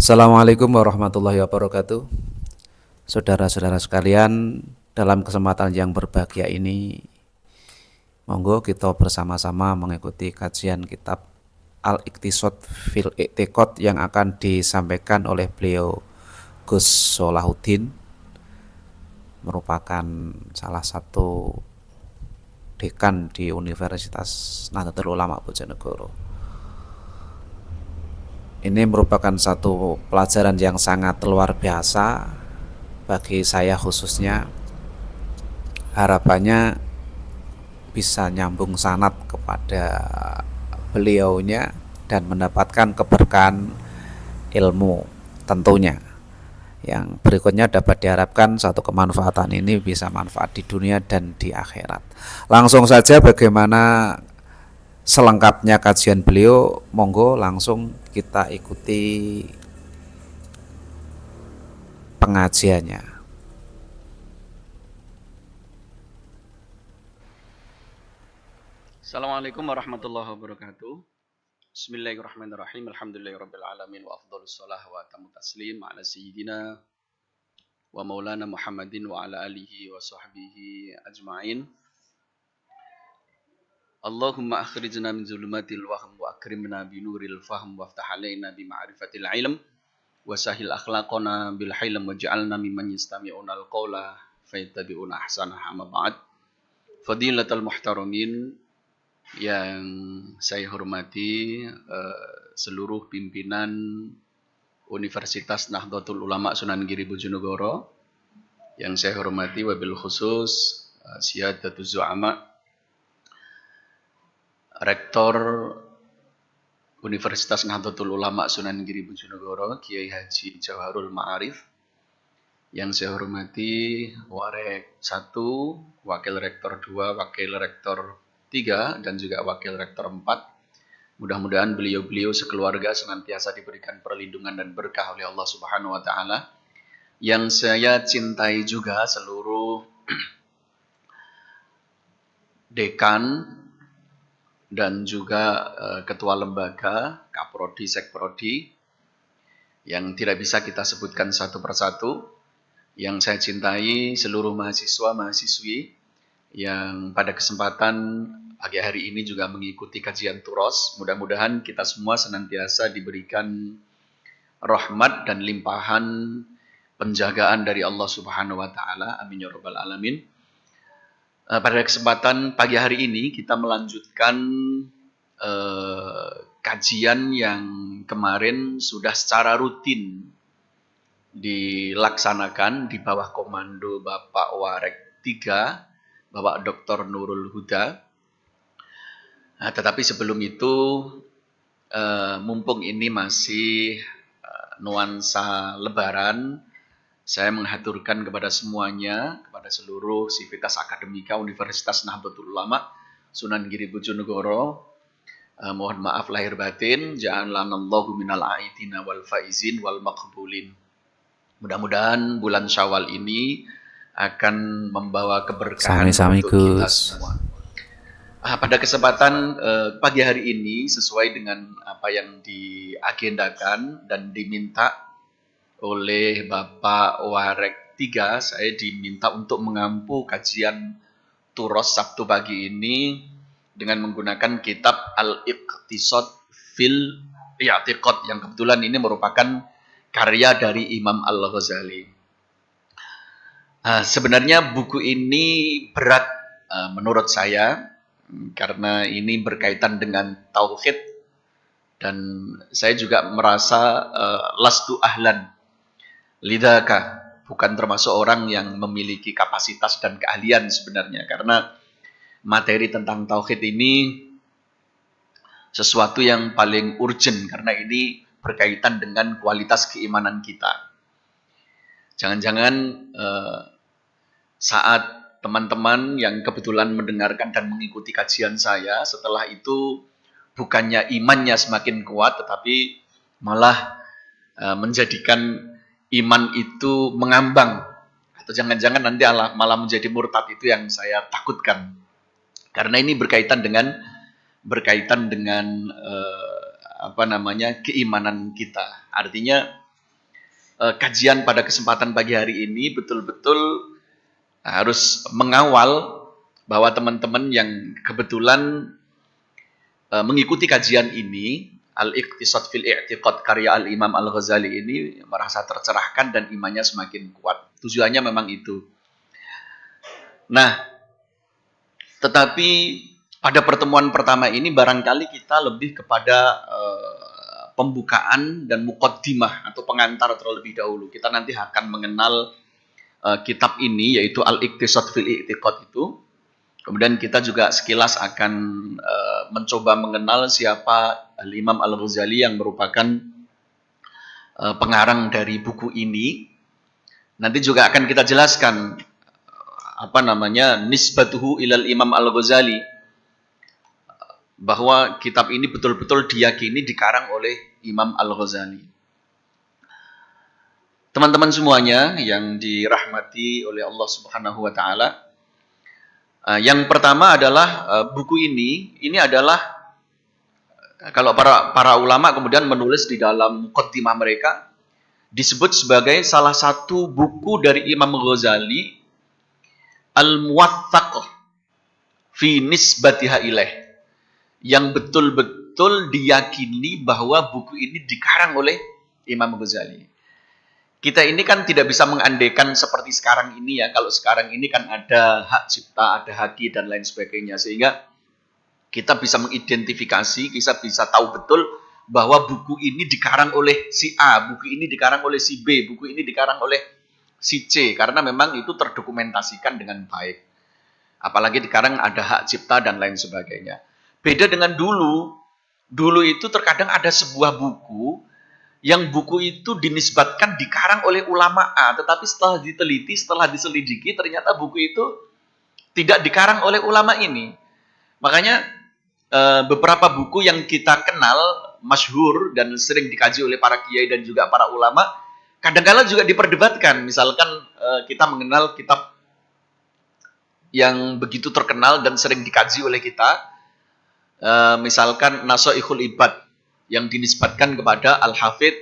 Assalamualaikum warahmatullahi wabarakatuh. Saudara-saudara sekalian, dalam kesempatan yang berbahagia ini, monggo kita bersama-sama mengikuti kajian kitab Al-Iqtisad fil I'tiqad yang akan disampaikan oleh beliau Gus Solahuddin, merupakan salah satu dekan di Universitas Nahdlatul Ulama Bojonegoro. Ini merupakan satu pelajaran yang sangat luar biasa bagi saya khususnya. Harapannya bisa nyambung sanad kepada beliaunya dan mendapatkan keberkahan ilmu tentunya. Yang berikutnya dapat diharapkan satu kemanfaatan ini bisa manfaat di dunia dan di akhirat. Langsung saja bagaimana selengkapnya kajian beliau, monggo langsung kita ikuti pengajiannya. Assalamualaikum warahmatullahi wabarakatuh. Bismillahirrahmanirrahim. Alhamdulillahirabbil alamin wa afdhalus shalah wa atamut taslim ala sayyidina wa maulana Muhammadin wa ala alihi wa sahbihi ajma'in. Allahumma akhrijna min zulumatil wahm wa akrimna bi nuril fahm waftah alaina bi ma'rifatil ilm wa sahil akhlaqana bil hilm waj'alna mimman yastami'una al-qawla fayattabi'una ahsanahu amma ba'd. Fadilatul muhtaramin yang saya hormati, seluruh pimpinan Universitas Nahdlatul Ulama Sunan Giri Bojonegoro, yang saya hormati wabil khusus Siyadatul Zu'ama, Rektor Universitas Nahdlatul Ulama Sunan Giri Bojonegoro, Kiai Haji Jawharul Ma'arif, yang saya hormati Warek 1, Wakil Rektor 2, Wakil Rektor 3, dan juga Wakil Rektor 4. Mudah-mudahan beliau-beliau sekeluarga senantiasa diberikan perlindungan dan berkah oleh Allah Subhanahu wa Ta'ala. Yang saya cintai juga seluruh dekan dan juga ketua lembaga, Kaprodi, Sekprodi, yang tidak bisa kita sebutkan satu persatu. Yang saya cintai seluruh mahasiswa, mahasiswi yang pada kesempatan pagi hari ini juga mengikuti kajian Turos. Mudah-mudahan kita semua senantiasa diberikan rahmat dan limpahan penjagaan dari Allah Subhanahu wa Ta'ala. Amin ya rabbal alamin. Pada kesempatan pagi hari ini kita melanjutkan kajian yang kemarin sudah secara rutin dilaksanakan di bawah komando Bapak Warek 3, Bapak Dr. Nurul Huda. Nah, tetapi sebelum itu, mumpung ini masih nuansa Lebaran, saya menghaturkan kepada semuanya, kepada seluruh sivitas akademika Universitas Nahdlatul Ulama Sunan Giri Bojonegoro, mohon maaf lahir batin, ja'alanallahu minal aidina wal faizin wal maqbulin. Mudah-mudahan bulan Syawal ini akan membawa keberkahan untuk kita semua. Pada kesempatan pagi hari ini, sesuai dengan apa yang diagendakan dan diminta oleh Bapak Warek 3, saya diminta untuk mengampu kajian Turos Sabtu pagi ini dengan menggunakan kitab Al-Iqtisad fil I'tiqad, yang kebetulan ini merupakan karya dari Imam Al-Ghazali. Sebenarnya buku ini berat menurut saya, karena ini berkaitan dengan tauhid, dan saya juga merasa lastu ahlan lidaka, bukan termasuk orang yang memiliki kapasitas dan keahlian sebenarnya, karena materi tentang tauhid ini sesuatu yang paling urgent, karena ini berkaitan dengan kualitas keimanan kita. Jangan-jangan saat teman-teman yang kebetulan mendengarkan dan mengikuti kajian saya, setelah itu bukannya imannya semakin kuat, tetapi malah menjadikan iman itu mengambang, atau jangan-jangan nanti malah menjadi murtad. Itu yang saya takutkan, karena ini berkaitan dengan keimanan kita. Artinya kajian pada kesempatan pagi hari ini betul-betul harus mengawal bahwa teman-teman yang kebetulan mengikuti kajian ini, Al-Iqtisad fil I'tiqad karya Al-Imam Al-Ghazali ini merasa tercerahkan dan imannya semakin kuat. Tujuannya memang itu. Nah, tetapi pada pertemuan pertama ini barangkali kita lebih kepada pembukaan dan muqaddimah atau pengantar terlebih dahulu. Kita nanti akan mengenal kitab ini, yaitu Al-Iqtisad fil I'tiqad itu. Kemudian kita juga sekilas akan mencoba mengenal siapa Al-Imam Al-Ghazali yang merupakan pengarang dari buku ini. Nanti juga akan kita jelaskan nisbatuhu ilal Imam Al-Ghazali, bahwa kitab ini betul-betul diyakini dikarang oleh Imam Al-Ghazali. Teman-teman semuanya yang dirahmati oleh Allah Subhanahu wa taala, yang pertama adalah buku ini adalah kalau para ulama kemudian menulis di dalam muqaddimah mereka disebut sebagai salah satu buku dari Imam Ghazali Al-Muwaththaq fi nisbatiha ilaih, yang betul-betul diyakini bahwa buku ini dikarang oleh Imam Ghazali. Kita ini kan tidak bisa mengandaikan seperti sekarang ini ya. Kalau sekarang ini kan ada hak cipta, ada haki dan lain sebagainya. Sehingga kita bisa mengidentifikasi, kita bisa tahu betul bahwa buku ini dikarang oleh si A, buku ini dikarang oleh si B, buku ini dikarang oleh si C. Karena memang itu terdokumentasikan dengan baik. Apalagi sekarang ada hak cipta dan lain sebagainya. Beda dengan dulu. Dulu itu terkadang ada sebuah buku yang buku itu dinisbatkan dikarang oleh ulama A, tetapi setelah diteliti, setelah diselidiki, ternyata buku itu tidak dikarang oleh ulama ini. Makanya beberapa buku yang kita kenal, masyhur dan sering dikaji oleh para kiai dan juga para ulama, kadang-kala juga diperdebatkan. Misalkan kita mengenal kitab yang begitu terkenal dan sering dikaji oleh kita, misalkan Nasaikhul Ibad, yang dinisbatkan kepada Al-Hafidh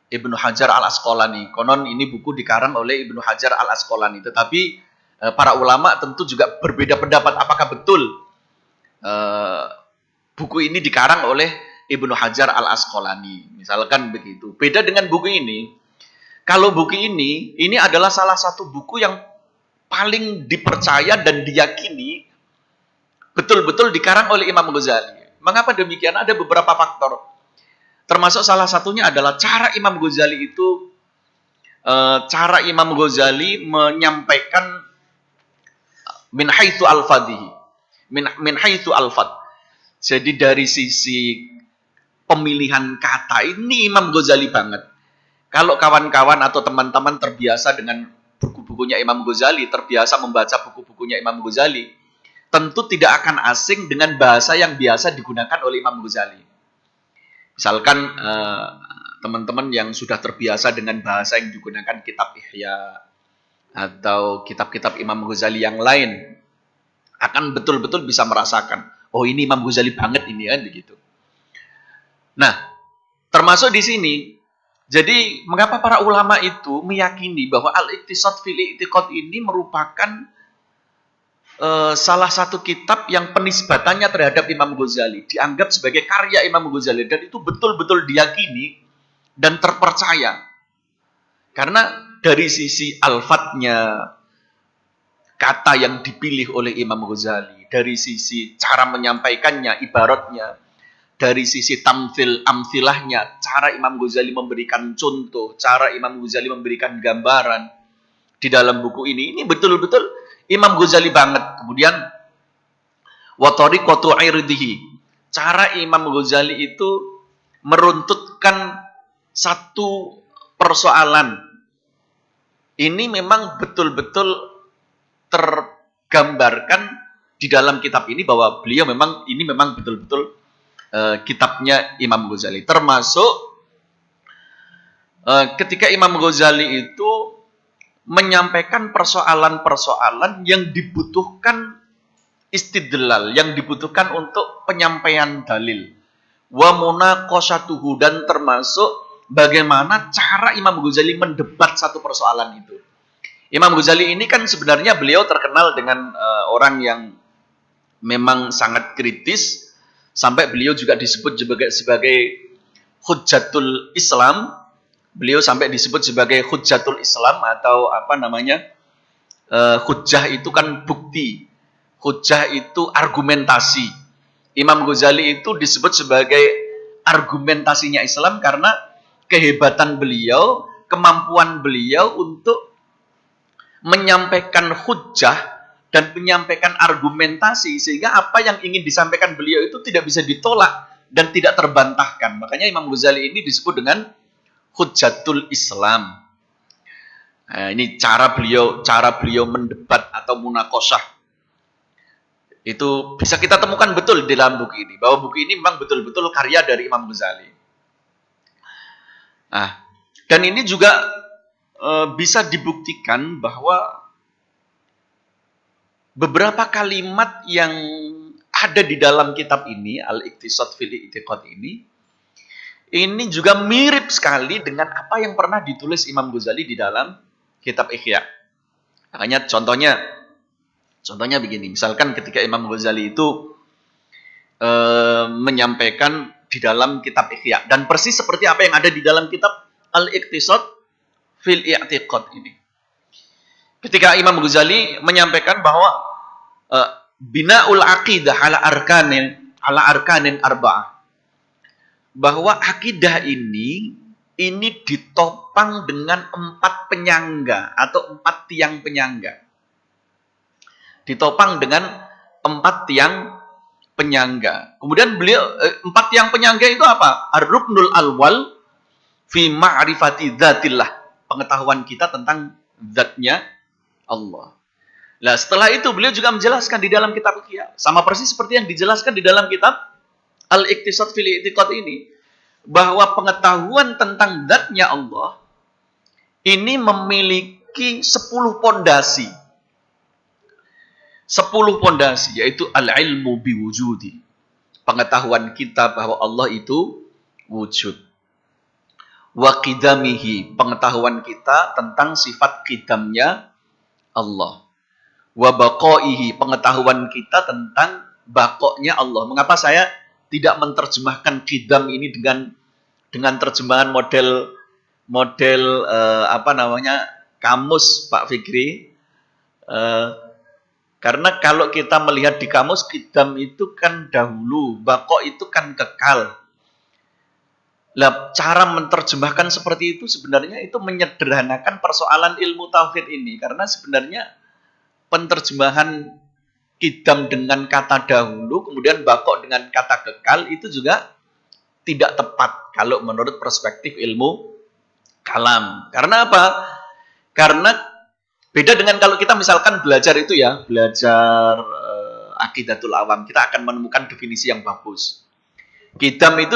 Ibnu Hajar Al-Asqalani. Konon ini buku dikarang oleh Ibnu Hajar Al-Asqalani. Tetapi para ulama tentu juga berbeda pendapat apakah betul buku ini dikarang oleh Ibnu Hajar Al-Asqalani. Misalkan begitu. Beda dengan buku ini. Kalau buku ini adalah salah satu buku yang paling dipercaya dan diyakini betul-betul dikarang oleh Imam Ghazali. Mengapa demikian? Ada beberapa faktor. Termasuk salah satunya adalah cara Imam Ghazali itu, cara Imam Ghazali menyampaikan min haitsu al-fadhihi, min haitsu al-fadh. Jadi dari sisi pemilihan kata ini Imam Ghazali banget. Kalau kawan-kawan atau teman-teman terbiasa dengan buku-bukunya Imam Ghazali, terbiasa membaca buku-bukunya Imam Ghazali, tentu tidak akan asing dengan bahasa yang biasa digunakan oleh Imam Ghazali. Misalkan teman-teman yang sudah terbiasa dengan bahasa yang digunakan kitab Ihya atau kitab-kitab Imam Ghazali yang lain akan betul-betul bisa merasakan, oh ini Imam Ghazali banget ini kan begitu. Nah, termasuk di sini. Jadi mengapa para ulama itu meyakini bahwa Al-Iqtisad fil I'tiqad ini merupakan salah satu kitab yang penisbatannya terhadap Imam Ghazali dianggap sebagai karya Imam Ghazali, dan itu betul-betul diyakini dan terpercaya. Karena dari sisi alfatnya, kata yang dipilih oleh Imam Ghazali, dari sisi cara menyampaikannya, ibaratnya, dari sisi tamthil, amthilahnya, cara Imam Ghazali memberikan contoh, cara Imam Ghazali memberikan gambaran di dalam buku ini betul-betul Imam Ghazali banget. Kemudian wa tariqatu irdihi. Cara Imam Ghazali itu meruntutkan satu persoalan. Ini memang betul-betul tergambarkan di dalam kitab ini bahwa beliau memang betul-betul kitabnya Imam Ghazali. Termasuk ketika Imam Ghazali itu menyampaikan persoalan-persoalan yang dibutuhkan istidlal, yang dibutuhkan untuk penyampaian dalil. Wa munaqashatuhu, dan termasuk bagaimana cara Imam Ghazali mendebat satu persoalan itu. Imam Ghazali ini kan sebenarnya beliau terkenal dengan orang yang memang sangat kritis, sampai beliau juga disebut sebagai Hujjatul Islam. Beliau sampai disebut sebagai Hujjatul Islam, atau apa namanya, hujjah itu kan bukti, hujjah itu argumentasi. Imam Ghazali itu disebut sebagai argumentasinya Islam karena kehebatan beliau, kemampuan beliau untuk menyampaikan hujjah dan menyampaikan argumentasi, sehingga apa yang ingin disampaikan beliau itu tidak bisa ditolak dan tidak terbantahkan. Makanya Imam Ghazali ini disebut dengan Hujjatul Islam. Nah, ini cara beliau mendebat atau munakosah. Itu bisa kita temukan betul di dalam buku ini, bahwa buku ini memang betul-betul karya dari Imam Ghazali. Nah, dan ini juga bisa dibuktikan bahwa beberapa kalimat yang ada di dalam kitab ini, Al-Iqtisad fil I'tiqad ini juga mirip sekali dengan apa yang pernah ditulis Imam Ghazali di dalam kitab Ihya. Makanya contohnya begini, misalkan ketika Imam Ghazali itu menyampaikan di dalam kitab Ihya, dan persis seperti apa yang ada di dalam kitab Al-Iqtisad fil I'tiqad ini. Ketika Imam Ghazali menyampaikan bahwa bina'ul aqidah ala arkanin arba'ah, bahwa akidah ini ditopang dengan 4 penyangga atau 4 tiang penyangga. Ditopang dengan 4 tiang penyangga. Kemudian beliau 4 tiang penyangga itu apa? Ar-ruknul awwal fi ma'rifati dzatillah, pengetahuan kita tentang zatnya Allah. Nah, setelah itu beliau juga menjelaskan di dalam kitab Ihya, sama persis seperti yang dijelaskan di dalam kitab Al-Iqtisad fil I'tiqad ini, bahwa pengetahuan tentang zatnya Allah ini memiliki 10 pondasi. 10 pondasi, yaitu al-ilmu biwujudi, pengetahuan kita bahwa Allah itu wujud. Wa qidamihi, pengetahuan kita tentang sifat qidamnya Allah. Wa baqaihi, pengetahuan kita tentang baqoknya Allah. Mengapa saya tidak menerjemahkan qidam ini dengan terjemahan model kamus, Pak Fikri? Karena kalau kita melihat di kamus, qidam itu kan dahulu, baqo itu kan kekal. Lah, cara menerjemahkan seperti itu sebenarnya itu menyederhanakan persoalan ilmu tauhid ini, karena sebenarnya penerjemahan qidam dengan kata dahulu kemudian baqo dengan kata kekal itu juga tidak tepat kalau menurut perspektif ilmu kalam. Karena apa? Karena beda dengan kalau kita misalkan belajar Aqidatul Awam, kita akan menemukan definisi yang bagus. Qidam itu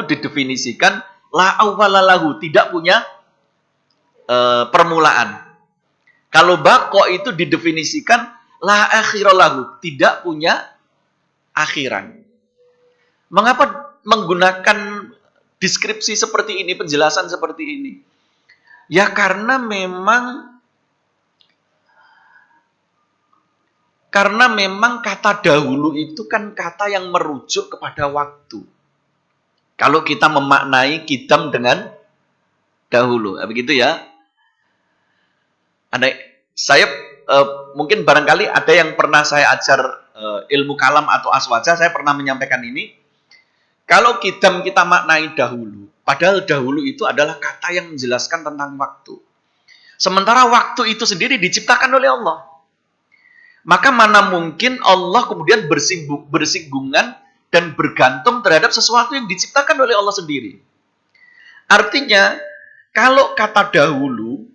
didefinisikan la awwala lahu, tidak punya permulaan. Kalau baqo itu didefinisikan la akhira lahu, tidak punya akhiran. Mengapa menggunakan deskripsi seperti ini, penjelasan seperti ini? Ya karena memang kata dahulu itu kan kata yang merujuk kepada waktu. Kalau kita memaknai qidam dengan dahulu, begitu ya. Saya mungkin barangkali ada yang pernah saya ajar ilmu kalam atau aswaja, saya pernah menyampaikan ini. Kalau qidam kita maknai dahulu, padahal dahulu itu adalah kata yang menjelaskan tentang waktu. Sementara waktu itu sendiri diciptakan oleh Allah. Maka mana mungkin Allah kemudian bersinggungan dan bergantung terhadap sesuatu yang diciptakan oleh Allah sendiri. Artinya, kalau kata dahulu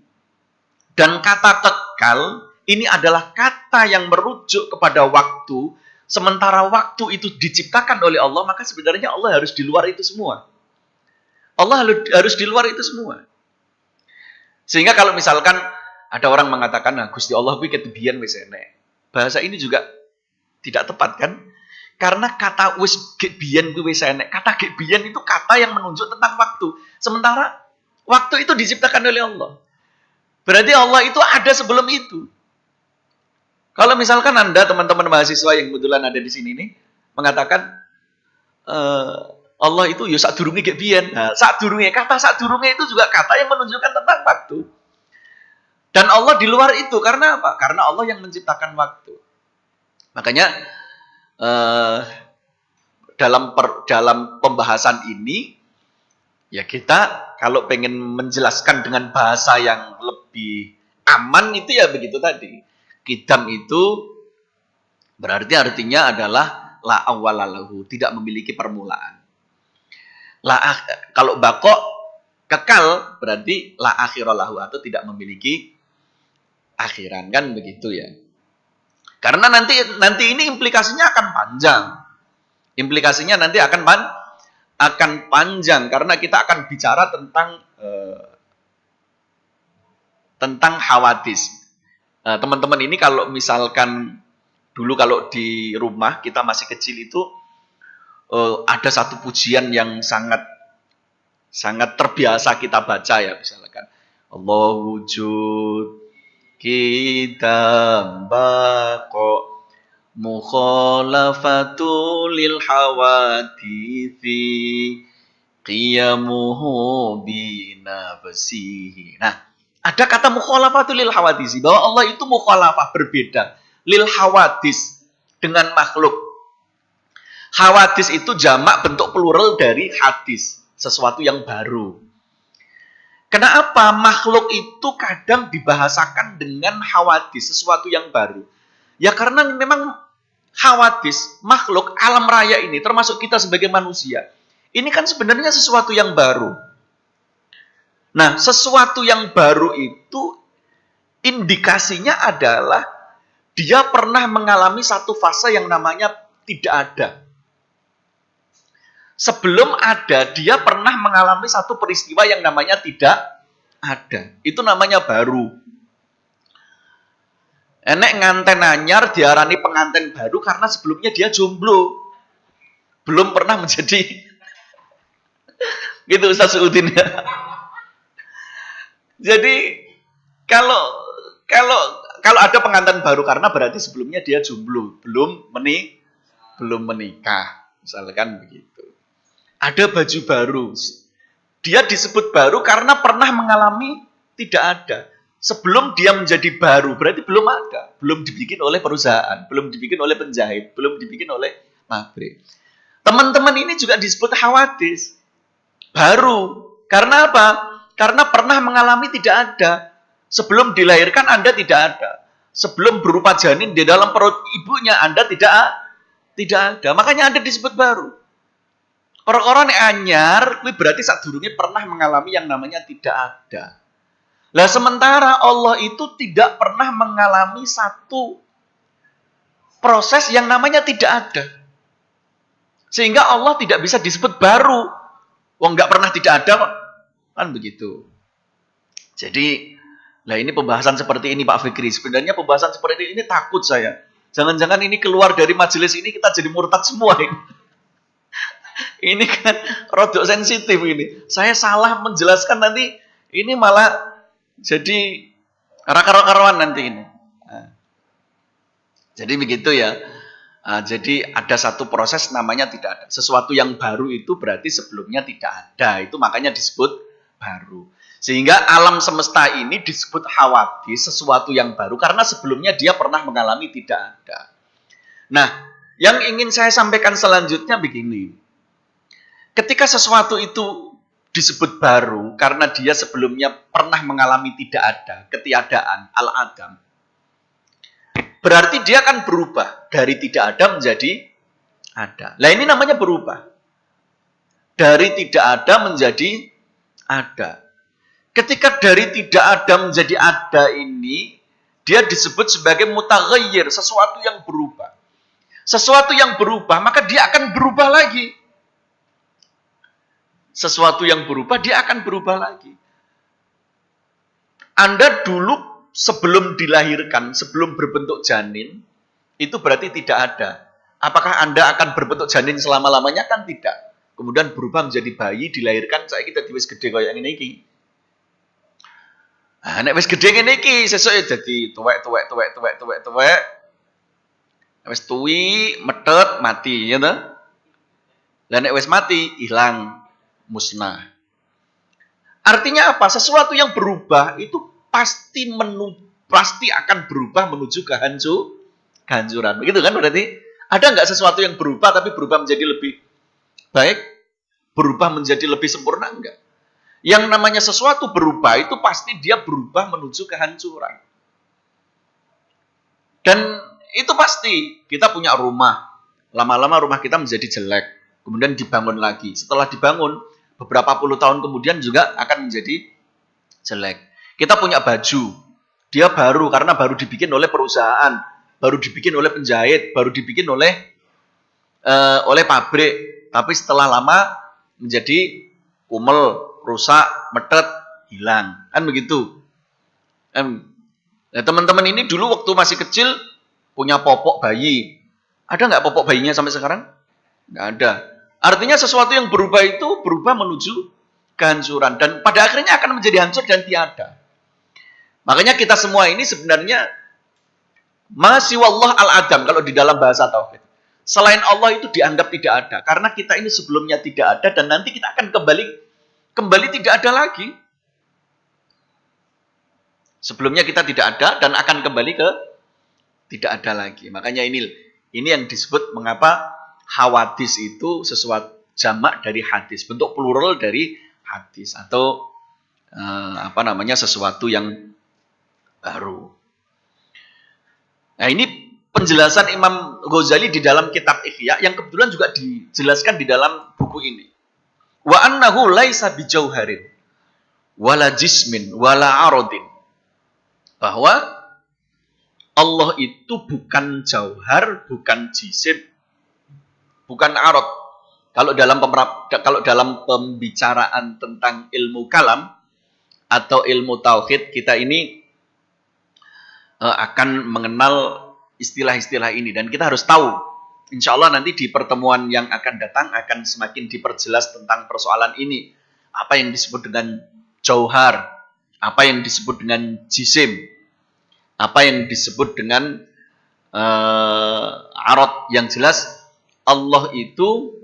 dan kata kekal ini adalah kata yang merujuk kepada waktu, sementara waktu itu diciptakan oleh Allah, maka sebenarnya Allah harus di luar itu semua. Allah harus di luar itu semua. Sehingga kalau misalkan ada orang mengatakan, Gusti Allah kuwi ketebian wis enek. Bahasa ini juga tidak tepat kan? Karena kata wis gek biyen kuwi wis enek. Kata gek biyen itu kata yang menunjuk tentang waktu. Sementara waktu itu diciptakan oleh Allah. Berarti Allah itu ada sebelum itu. Kalau misalkan Anda, teman-teman mahasiswa yang kebetulan ada di sini nih, mengatakan Allah itu ya sadurunge gek biyen. Nah, kata sadurunge itu juga kata yang menunjukkan tentang waktu. Dan Allah di luar itu karena apa? Karena Allah yang menciptakan waktu. Makanya dalam pembahasan ini ya kita kalau pengen menjelaskan dengan bahasa yang lebih aman itu ya begitu tadi. Qidam itu berarti artinya adalah la awwalalahu, tidak memiliki permulaan. Kalau bako kekal berarti la akhiralahu, atau tidak memiliki akhiran, kan begitu ya. Karena nanti ini implikasinya akan panjang. Implikasinya nanti akan panjang karena kita akan bicara tentang hawadis. Teman-teman ini kalau misalkan dulu kalau di rumah kita masih kecil itu ada satu pujian yang sangat terbiasa kita baca ya, misalkan Allah wujud kita bako mukhalafatu lil hawadithi qiyamuhu binafsihi. Nah, ada kata mukhalafatu lil hawadisi, bahwa Allah itu mukhalafah, berbeda lil hawadis, dengan makhluk. Hawadis itu jamak bentuk plural dari hadis, sesuatu yang baru. Kenapa makhluk itu kadang dibahasakan dengan hawadis, sesuatu yang baru? Ya karena memang hawadis, makhluk alam raya ini, termasuk kita sebagai manusia, ini kan sebenarnya sesuatu yang baru. Nah, sesuatu yang baru itu indikasinya adalah dia pernah mengalami satu fase yang namanya tidak ada. Sebelum ada, dia pernah mengalami satu peristiwa yang namanya tidak ada. Itu namanya baru. Enek nganten anyar diarani pengantin baru karena sebelumnya dia jomblo. Belum pernah menjadi gitu Ustaz Udin ya. Jadi kalau ada pengantin baru karena berarti sebelumnya dia jomblo, belum menikah, misalkan begitu. Ada baju baru, dia disebut baru karena pernah mengalami tidak ada. Sebelum dia menjadi baru, berarti belum ada, belum dibikin oleh perusahaan, belum dibikin oleh penjahit, belum dibikin oleh pabrik. Teman-teman ini juga disebut hawadis, baru. Karena apa? Karena pernah mengalami tidak ada. Sebelum dilahirkan Anda tidak ada. Sebelum berupa janin di dalam perut ibunya Anda tidak ada. Makanya Anda disebut baru. Orang-orang yang anyar, itu berarti sadurunge pernah mengalami yang namanya tidak ada. Lah sementara Allah itu tidak pernah mengalami satu proses yang namanya tidak ada. Sehingga Allah tidak bisa disebut baru. Wong nggak pernah tidak ada kok. Kan begitu. Jadi, lah ini pembahasan seperti ini Pak Fikri. Sebenarnya pembahasan seperti ini takut saya. Jangan-jangan ini keluar dari majelis ini kita jadi murtad semua ini. Ini kan rodok sensitif ini. Saya salah menjelaskan nanti ini malah jadi rakar-rakaran nanti ini. Nah, jadi begitu ya. Jadi ada satu proses namanya tidak ada. Sesuatu yang baru itu berarti sebelumnya tidak ada. Itu makanya disebut baru. Sehingga alam semesta ini disebut hawadis, sesuatu yang baru, karena sebelumnya dia pernah mengalami tidak ada. Nah, yang ingin saya sampaikan selanjutnya begini. Ketika sesuatu itu disebut baru, karena dia sebelumnya pernah mengalami tidak ada, ketiadaan, al-adam, berarti dia akan berubah. Dari tidak ada menjadi ada. Nah, ini namanya berubah. Dari tidak ada menjadi ada. Ketika dari tidak ada menjadi ada ini, dia disebut sebagai mutaghayyir, sesuatu yang berubah. Sesuatu yang berubah, maka dia akan berubah lagi. Sesuatu yang berubah, dia akan berubah lagi. Anda dulu sebelum dilahirkan, sebelum berbentuk janin, itu berarti tidak ada. apakah Anda akan berbentuk janin selama-lamanya? Kan tidak. Kemudian berubah menjadi bayi, dilahirkan, saya kita wis gede kaya ngene iki. Nah, nek wis gede ngene iki, sesuk ya dadi tuwek. Wis tuwi, metet, mati, ya toh? Lah nek wis mati, hilang, musnah. Artinya apa? Sesuatu yang berubah itu pasti akan berubah menuju kehancuran. Begitu kan berarti? Ada nggak sesuatu yang berubah tapi berubah menjadi lebih baik? Berubah menjadi lebih sempurna? Enggak. Yang namanya sesuatu berubah itu pasti dia berubah menuju kehancuran. Dan itu pasti. Kita punya rumah. Lama-lama rumah kita menjadi jelek. Kemudian dibangun lagi. Setelah dibangun, beberapa puluh tahun kemudian juga akan menjadi jelek. Kita punya baju. Dia baru karena baru dibikin oleh perusahaan. Baru dibikin oleh penjahit. Baru dibikin oleh pabrik. Tapi setelah lama menjadi kumel, rusak, metet, hilang. Kan begitu. Nah, teman-teman ini dulu waktu masih kecil punya popok bayi. Ada nggak popok bayinya sampai sekarang? Nggak ada. Artinya sesuatu yang berubah itu berubah menuju kehancuran. Dan pada akhirnya akan menjadi hancur dan tiada. Makanya kita semua ini sebenarnya masih wallah al-adam kalau di dalam bahasa tauhid. Selain Allah itu dianggap tidak ada. Karena kita ini sebelumnya tidak ada dan nanti kita akan kembali tidak ada lagi. Sebelumnya kita tidak ada dan akan kembali ke tidak ada lagi. Makanya ini yang disebut mengapa hawadis itu sesuatu jamak dari hadis, bentuk plural dari hadis atau sesuatu yang baru. Nah, ini penjelasan Imam Ghazali di dalam kitab Ihya yang kebetulan juga dijelaskan di dalam buku ini. Wa annahu laisa bijauharin wala jismin wala aradin. Bahwa Allah itu bukan jauhar, bukan jisim, bukan arad. Kalau dalam pembicaraan tentang ilmu kalam atau ilmu tauhid, kita ini akan mengenal istilah-istilah ini dan kita harus tahu. Insya Allah nanti di pertemuan yang akan datang akan semakin diperjelas tentang persoalan ini. Apa yang disebut dengan jauhar, apa yang disebut dengan jisim, apa yang disebut dengan arad. Yang jelas Allah itu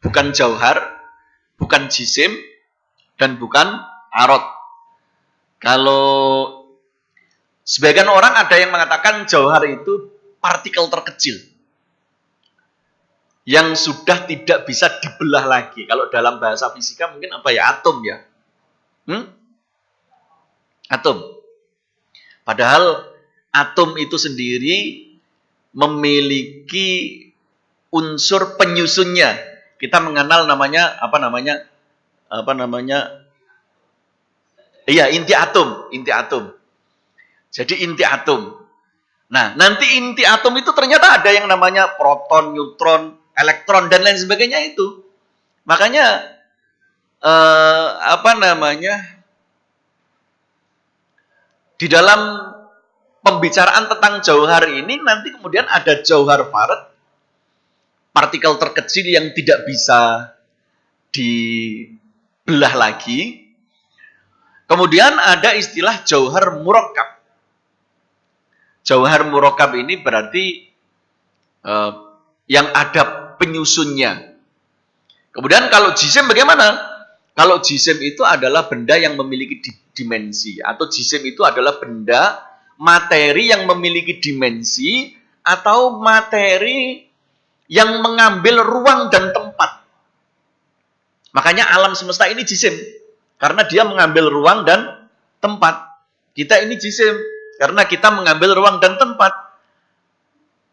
bukan jauhar, bukan jisim, dan bukan arad. Kalau sebagian orang ada yang mengatakan jauhar itu partikel terkecil yang sudah tidak bisa dibelah lagi. Kalau dalam bahasa fisika mungkin apa ya? Atom ya. Atom. Padahal atom itu sendiri memiliki unsur penyusunnya. Kita mengenal namanya iya, inti atom. Jadi inti atom. Nah, nanti inti atom itu ternyata ada yang namanya proton, neutron, elektron dan lain sebagainya itu. Makanya di dalam pembicaraan tentang jauhar ini nanti kemudian ada jauhar farad, partikel terkecil yang tidak bisa dibelah lagi. Kemudian ada istilah jauhar murakkab. Jauhar murakkab ini berarti yang ada penyusunnya. Kemudian kalau jisim bagaimana? Kalau jisim itu adalah benda yang memiliki dimensi. Atau jisim itu adalah benda, materi yang memiliki dimensi atau materi yang mengambil ruang dan tempat. Makanya alam semesta ini jisim. Karena dia mengambil ruang dan tempat. Kita ini jisim. Karena kita mengambil ruang dan tempat.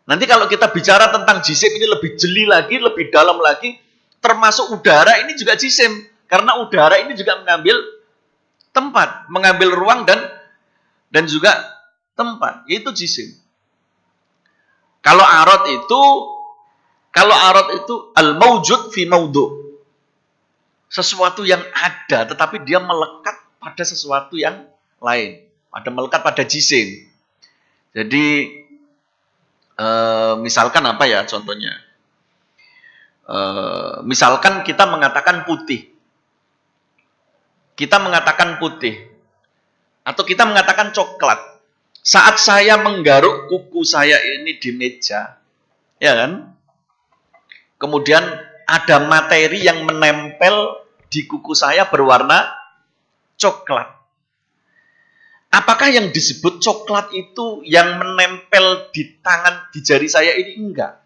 Nanti kalau kita bicara tentang jisim ini lebih jeli lagi, lebih dalam lagi. Termasuk udara ini juga jisim. Karena udara ini juga mengambil tempat. Mengambil ruang dan juga tempat. Itu jisim. Kalau arad itu al-mawjud fi mawdu'. Sesuatu yang ada, tetapi dia melekat pada sesuatu yang lain. Melekat pada jisim. Jadi, Misalkan apa ya contohnya? Misalkan kita mengatakan putih. Kita mengatakan putih. Atau kita mengatakan coklat. Saat saya menggaruk kuku saya ini di meja, ya kan? Kemudian ada materi yang menempel di kuku saya berwarna coklat. Apakah yang disebut coklat itu yang menempel di tangan, di jari saya ini? Enggak.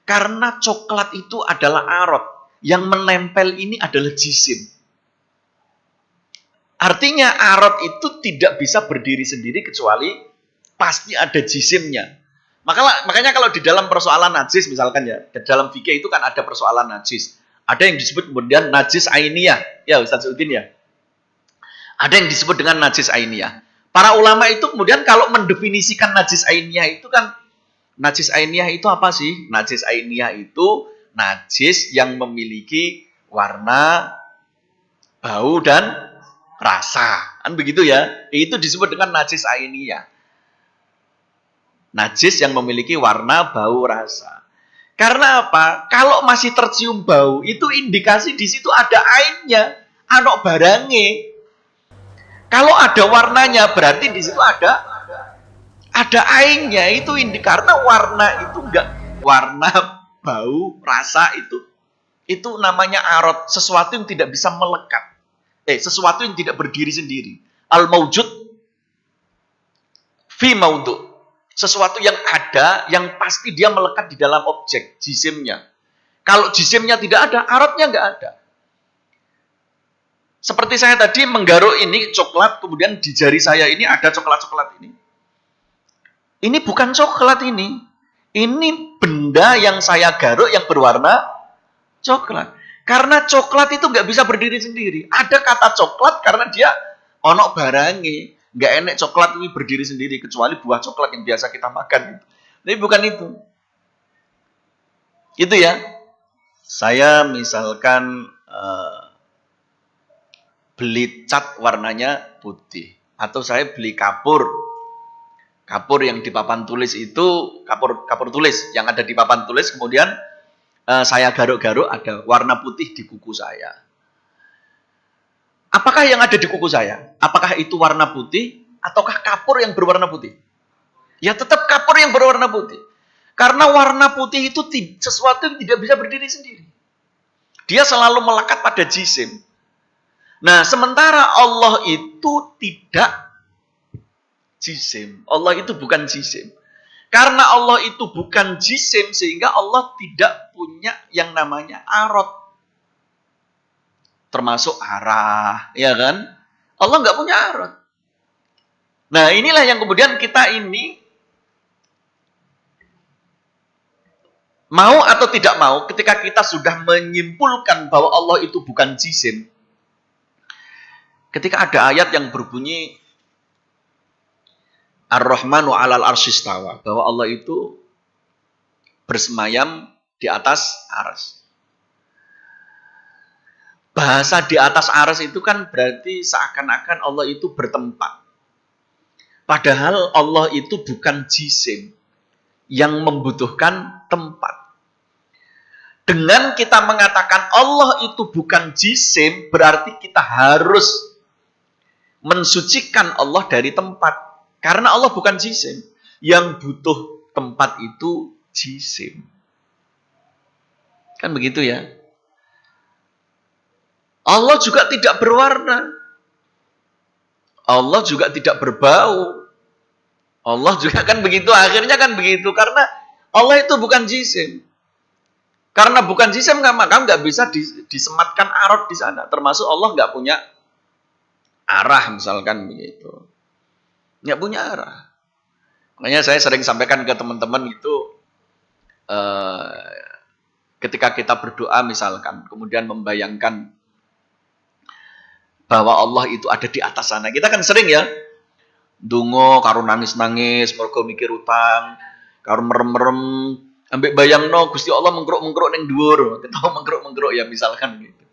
Karena coklat itu adalah arot. Yang menempel ini adalah jisim. Artinya arot itu tidak bisa berdiri sendiri kecuali pasti ada jisimnya. Makanya kalau di dalam persoalan najis misalkan ya, di dalam fikih itu kan ada persoalan najis. Ada yang disebut kemudian najis ainiyah. Ya Ustaz Udin ya. Ada yang disebut dengan najis ainiyah. Para ulama itu kemudian kalau mendefinisikan najis ainiyah itu kan, najis ainiyah itu apa sih? Najis ainiyah itu najis yang memiliki warna, bau, dan rasa. Kan begitu ya? Itu disebut dengan najis ainiyah. Najis yang memiliki warna, bau, rasa. Karena apa? Kalau masih tercium bau, itu indikasi di situ ada ainnya, ana barange. Kalau ada warnanya, berarti di situ ada ainnya. Itu karena warna itu enggak, warna, bau, rasa itu namanya arot, sesuatu yang tidak bisa melekat. Sesuatu yang tidak berdiri sendiri. Al-maujud fi maudhu. Sesuatu yang ada, yang pasti dia melekat di dalam objek, jisimnya. Kalau jisimnya tidak ada, arotnya enggak ada. Seperti saya tadi menggaruk ini coklat, kemudian di jari saya ini ada coklat-coklat ini. Ini bukan coklat ini. Ini benda yang saya garuk yang berwarna coklat. Karena coklat itu nggak bisa berdiri sendiri. Ada kata coklat karena dia onok barangi. Nggak enak coklat ini berdiri sendiri. Kecuali buah coklat yang biasa kita makan. Tapi bukan itu. Itu ya. Saya misalkan beli cat warnanya putih. Atau saya beli kapur. Kapur yang di papan tulis itu, kapur tulis yang ada di papan tulis, kemudian saya garuk-garuk ada warna putih di kuku saya. Apakah yang ada di kuku saya? Apakah itu warna putih? Ataukah kapur yang berwarna putih? Ya tetap kapur yang berwarna putih. Karena warna putih itu sesuatu yang tidak bisa berdiri sendiri. Dia selalu melekat pada jisim. Nah, sementara Allah itu tidak jisim. Allah itu bukan jisim. Karena Allah itu bukan jisim, sehingga Allah tidak punya yang namanya arot. Termasuk arah, ya kan? Allah nggak punya arot. Nah, inilah yang kemudian kita ini mau atau tidak mau, ketika kita sudah menyimpulkan bahwa Allah itu bukan jisim, ketika ada ayat yang berbunyi Ar-Rahmanu 'alal arsyistawa, bahwa Allah itu bersemayam di atas arsy. Bahasa di atas arsy itu kan berarti seakan-akan Allah itu bertempat. Padahal Allah itu bukan jisim yang membutuhkan tempat. Dengan kita mengatakan Allah itu bukan jisim, berarti kita harus mensucikan Allah dari tempat. Karena Allah bukan jisim. Yang butuh tempat itu jisim. Kan begitu ya? Allah juga tidak berwarna. Allah juga tidak berbau. Allah juga kan begitu. Akhirnya kan begitu. Karena Allah itu bukan jisim. Karena bukan jisim, maka nggak bisa disematkan arot di sana. Termasuk Allah nggak punya arah, misalkan begitu. Nggak punya arah. Makanya saya sering sampaikan ke teman-teman itu, ketika kita berdoa misalkan, kemudian membayangkan bahwa Allah itu ada di atas sana. Kita kan sering ya, dungo karo nangis-nangis, mergo mikir utang, karo merem-merem, ambek bayangno Gusti Allah mengkruk-mengkruk ning dhuwur, kita mengkruk-mengkruk ya misalkan gitu.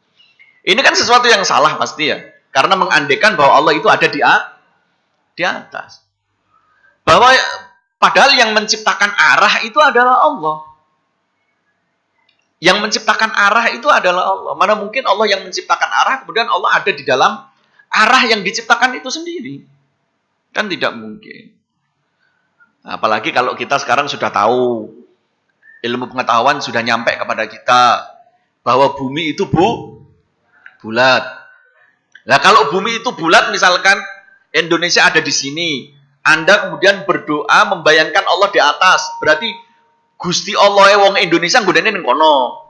Ini kan sesuatu yang salah pasti ya, karena mengandekan bahwa Allah itu ada di atas. Bahwa Padahal yang menciptakan arah itu adalah Allah. Yang menciptakan arah itu adalah Allah. Mana mungkin Allah yang menciptakan arah, kemudian Allah ada di dalam arah yang diciptakan itu sendiri. Kan tidak mungkin. Apalagi kalau kita sekarang sudah tahu, ilmu pengetahuan sudah nyampe kepada kita, bahwa bumi itu bulat. Nah kalau bumi itu bulat, misalkan Indonesia ada di sini, Anda kemudian berdoa membayangkan Allah di atas, berarti Gusti Allah wong Indonesia nggodane ning kono.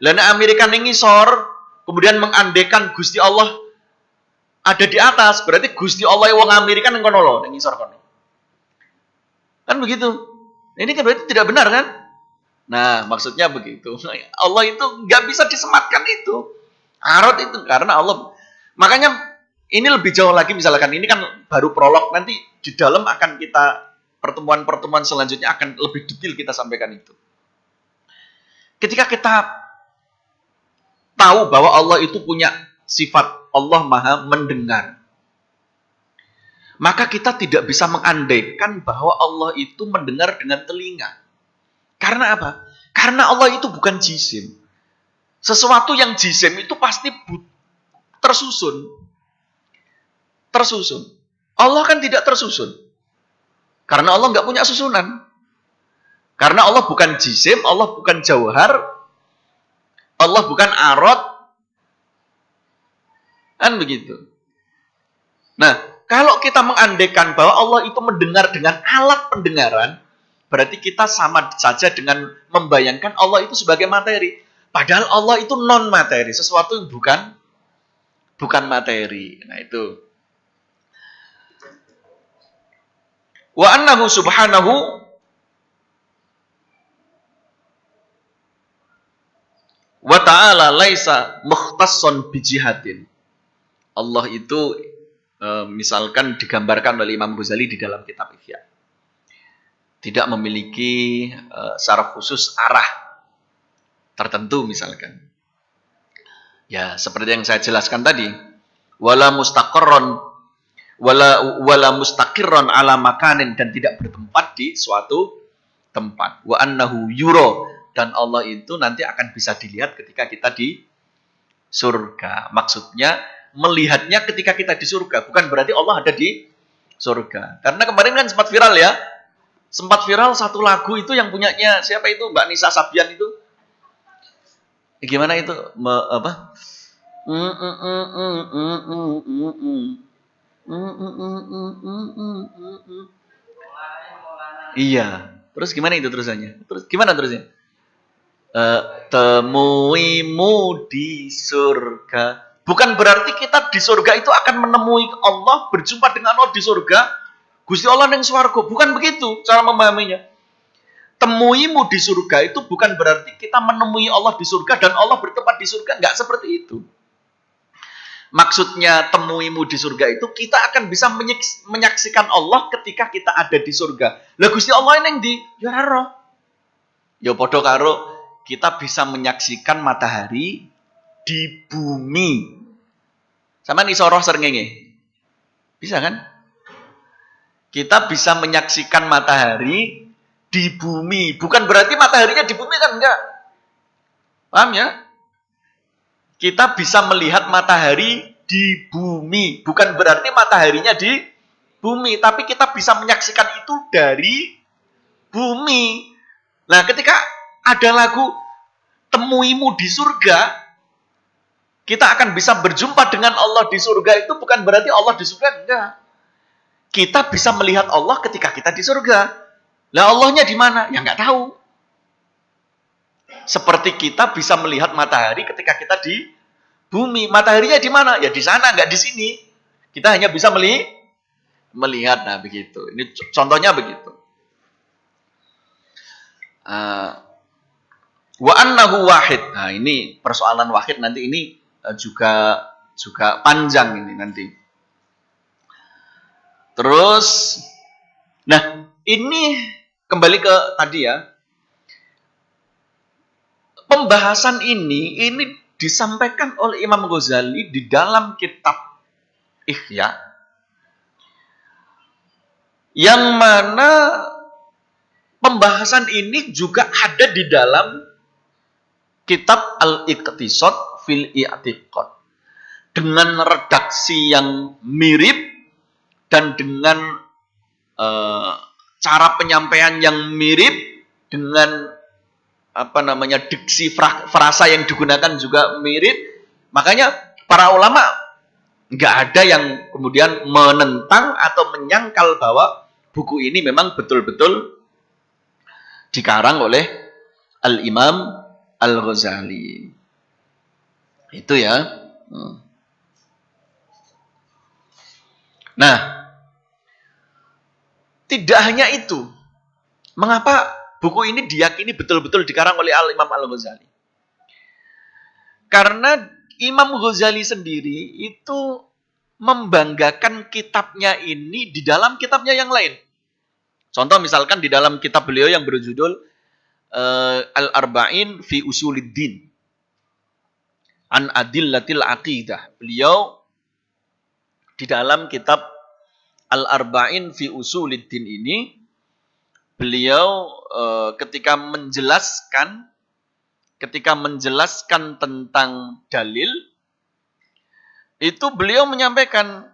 Lah nek Amerika ning ngisor, kemudian mengandekan Gusti Allah ada di atas, berarti Gusti Allah wong Amerika ning kono lho, ning ngisor kono. Kan begitu. Ini kan berarti tidak benar kan? Nah, maksudnya begitu. Allah itu nggak bisa disematkan itu. Arot itu karena Allah. Makanya ini lebih jauh lagi, misalkan ini kan baru prolog, nanti di dalam akan kita pertemuan-pertemuan selanjutnya akan lebih detail kita sampaikan itu. Ketika kita tahu bahwa Allah itu punya sifat Allah Maha mendengar, maka kita tidak bisa mengandaikan bahwa Allah itu mendengar dengan telinga. Karena apa? Karena Allah itu bukan jisim. Sesuatu yang jisim itu pasti tersusun. Tersusun. Allah kan tidak tersusun. Karena Allah nggak punya susunan. Karena Allah bukan jisim, Allah bukan jauhar, Allah bukan arot. Kan begitu. Nah, kalau kita mengandaikan bahwa Allah itu mendengar dengan alat pendengaran, berarti kita sama saja dengan membayangkan Allah itu sebagai materi. Padahal Allah itu non materi, sesuatu yang bukan materi. Nah itu. Wa annahu subhanahu wa ta'ala laisa mukhtasson bijihatin. Allah itu misalkan digambarkan oleh Imam Ghazali di dalam kitab Ihya. Tidak memiliki secara khusus arah tertentu misalkan. Ya, seperti yang saya jelaskan tadi, wala mustaqarron wala mustaqirron ala makanin, dan tidak bertempat di suatu tempat. Wa annahu yuro, dan Allah itu nanti akan bisa dilihat ketika kita di surga. Maksudnya melihatnya ketika kita di surga, bukan berarti Allah ada di surga. Karena kemarin kan sempat viral ya. Sempat viral satu lagu itu yang punyanya siapa itu? Mbak Nisa Sabian itu. Gimana itu? Apa? Iya. Terus gimana itu terusannya? Terus gimana terusnya? Temuimu di surga. Bukan berarti kita di surga itu akan menemui Allah, berjumpa dengan Allah di surga. Gusti Allah yang swarga. Bukan begitu cara memahaminya. Temuimu di surga itu bukan berarti kita menemui Allah di surga dan Allah bertempat di surga. Enggak seperti itu. Maksudnya temuimu di surga itu kita akan bisa menyaksikan Allah ketika kita ada di surga. Lah Gusti Allah ini yang di Yararo. Ya podo karo kita bisa menyaksikan matahari di bumi. Sama nih soroh srengenge. Bisa kan? Kita bisa menyaksikan matahari di bumi. Bukan berarti mataharinya di bumi kan enggak. Paham ya? Kita bisa melihat matahari di bumi. Bukan berarti mataharinya di bumi. Tapi kita bisa menyaksikan itu dari bumi. Nah, ketika ada lagu Temuimu di surga, kita akan bisa berjumpa dengan Allah di surga. Itu bukan berarti Allah di surga. Enggak. Kita bisa melihat Allah ketika kita di surga. Lah Allahnya di mana? Ya enggak tahu. Seperti kita bisa melihat matahari ketika kita di bumi. Mataharinya di mana? Ya di sana, enggak di sini. Kita hanya bisa melihat. Nah, begitu. Ini contohnya begitu. Wa annahu wahid. Nah, ini persoalan wahid nanti ini juga panjang ini nanti. Terus, nah ini kembali ke tadi ya. Pembahasan ini disampaikan oleh Imam Ghazali di dalam kitab Ihya, yang mana pembahasan ini juga ada di dalam kitab Al-Iqtisad fil I'tiqad dengan redaksi yang mirip dan dengan cara penyampaian yang mirip, dengan diksi frasa yang digunakan juga mirip. Makanya para ulama nggak ada yang kemudian menentang atau menyangkal bahwa buku ini memang betul-betul dikarang oleh Al-Imam Al-Ghazali. Itu ya. Nah, tidak hanya itu. Mengapa buku ini diyakini betul-betul dikarang oleh Al-Imam Al-Ghazali? Karena Imam Ghazali sendiri itu membanggakan kitabnya ini di dalam kitabnya yang lain. Contoh misalkan di dalam kitab beliau yang berjudul Al-Arba'in fi Usuluddin an Adillatil Aqidah. Beliau di dalam kitab Al-Arba'in fi Usuluddin ini, beliau ketika menjelaskan tentang dalil, itu beliau menyampaikan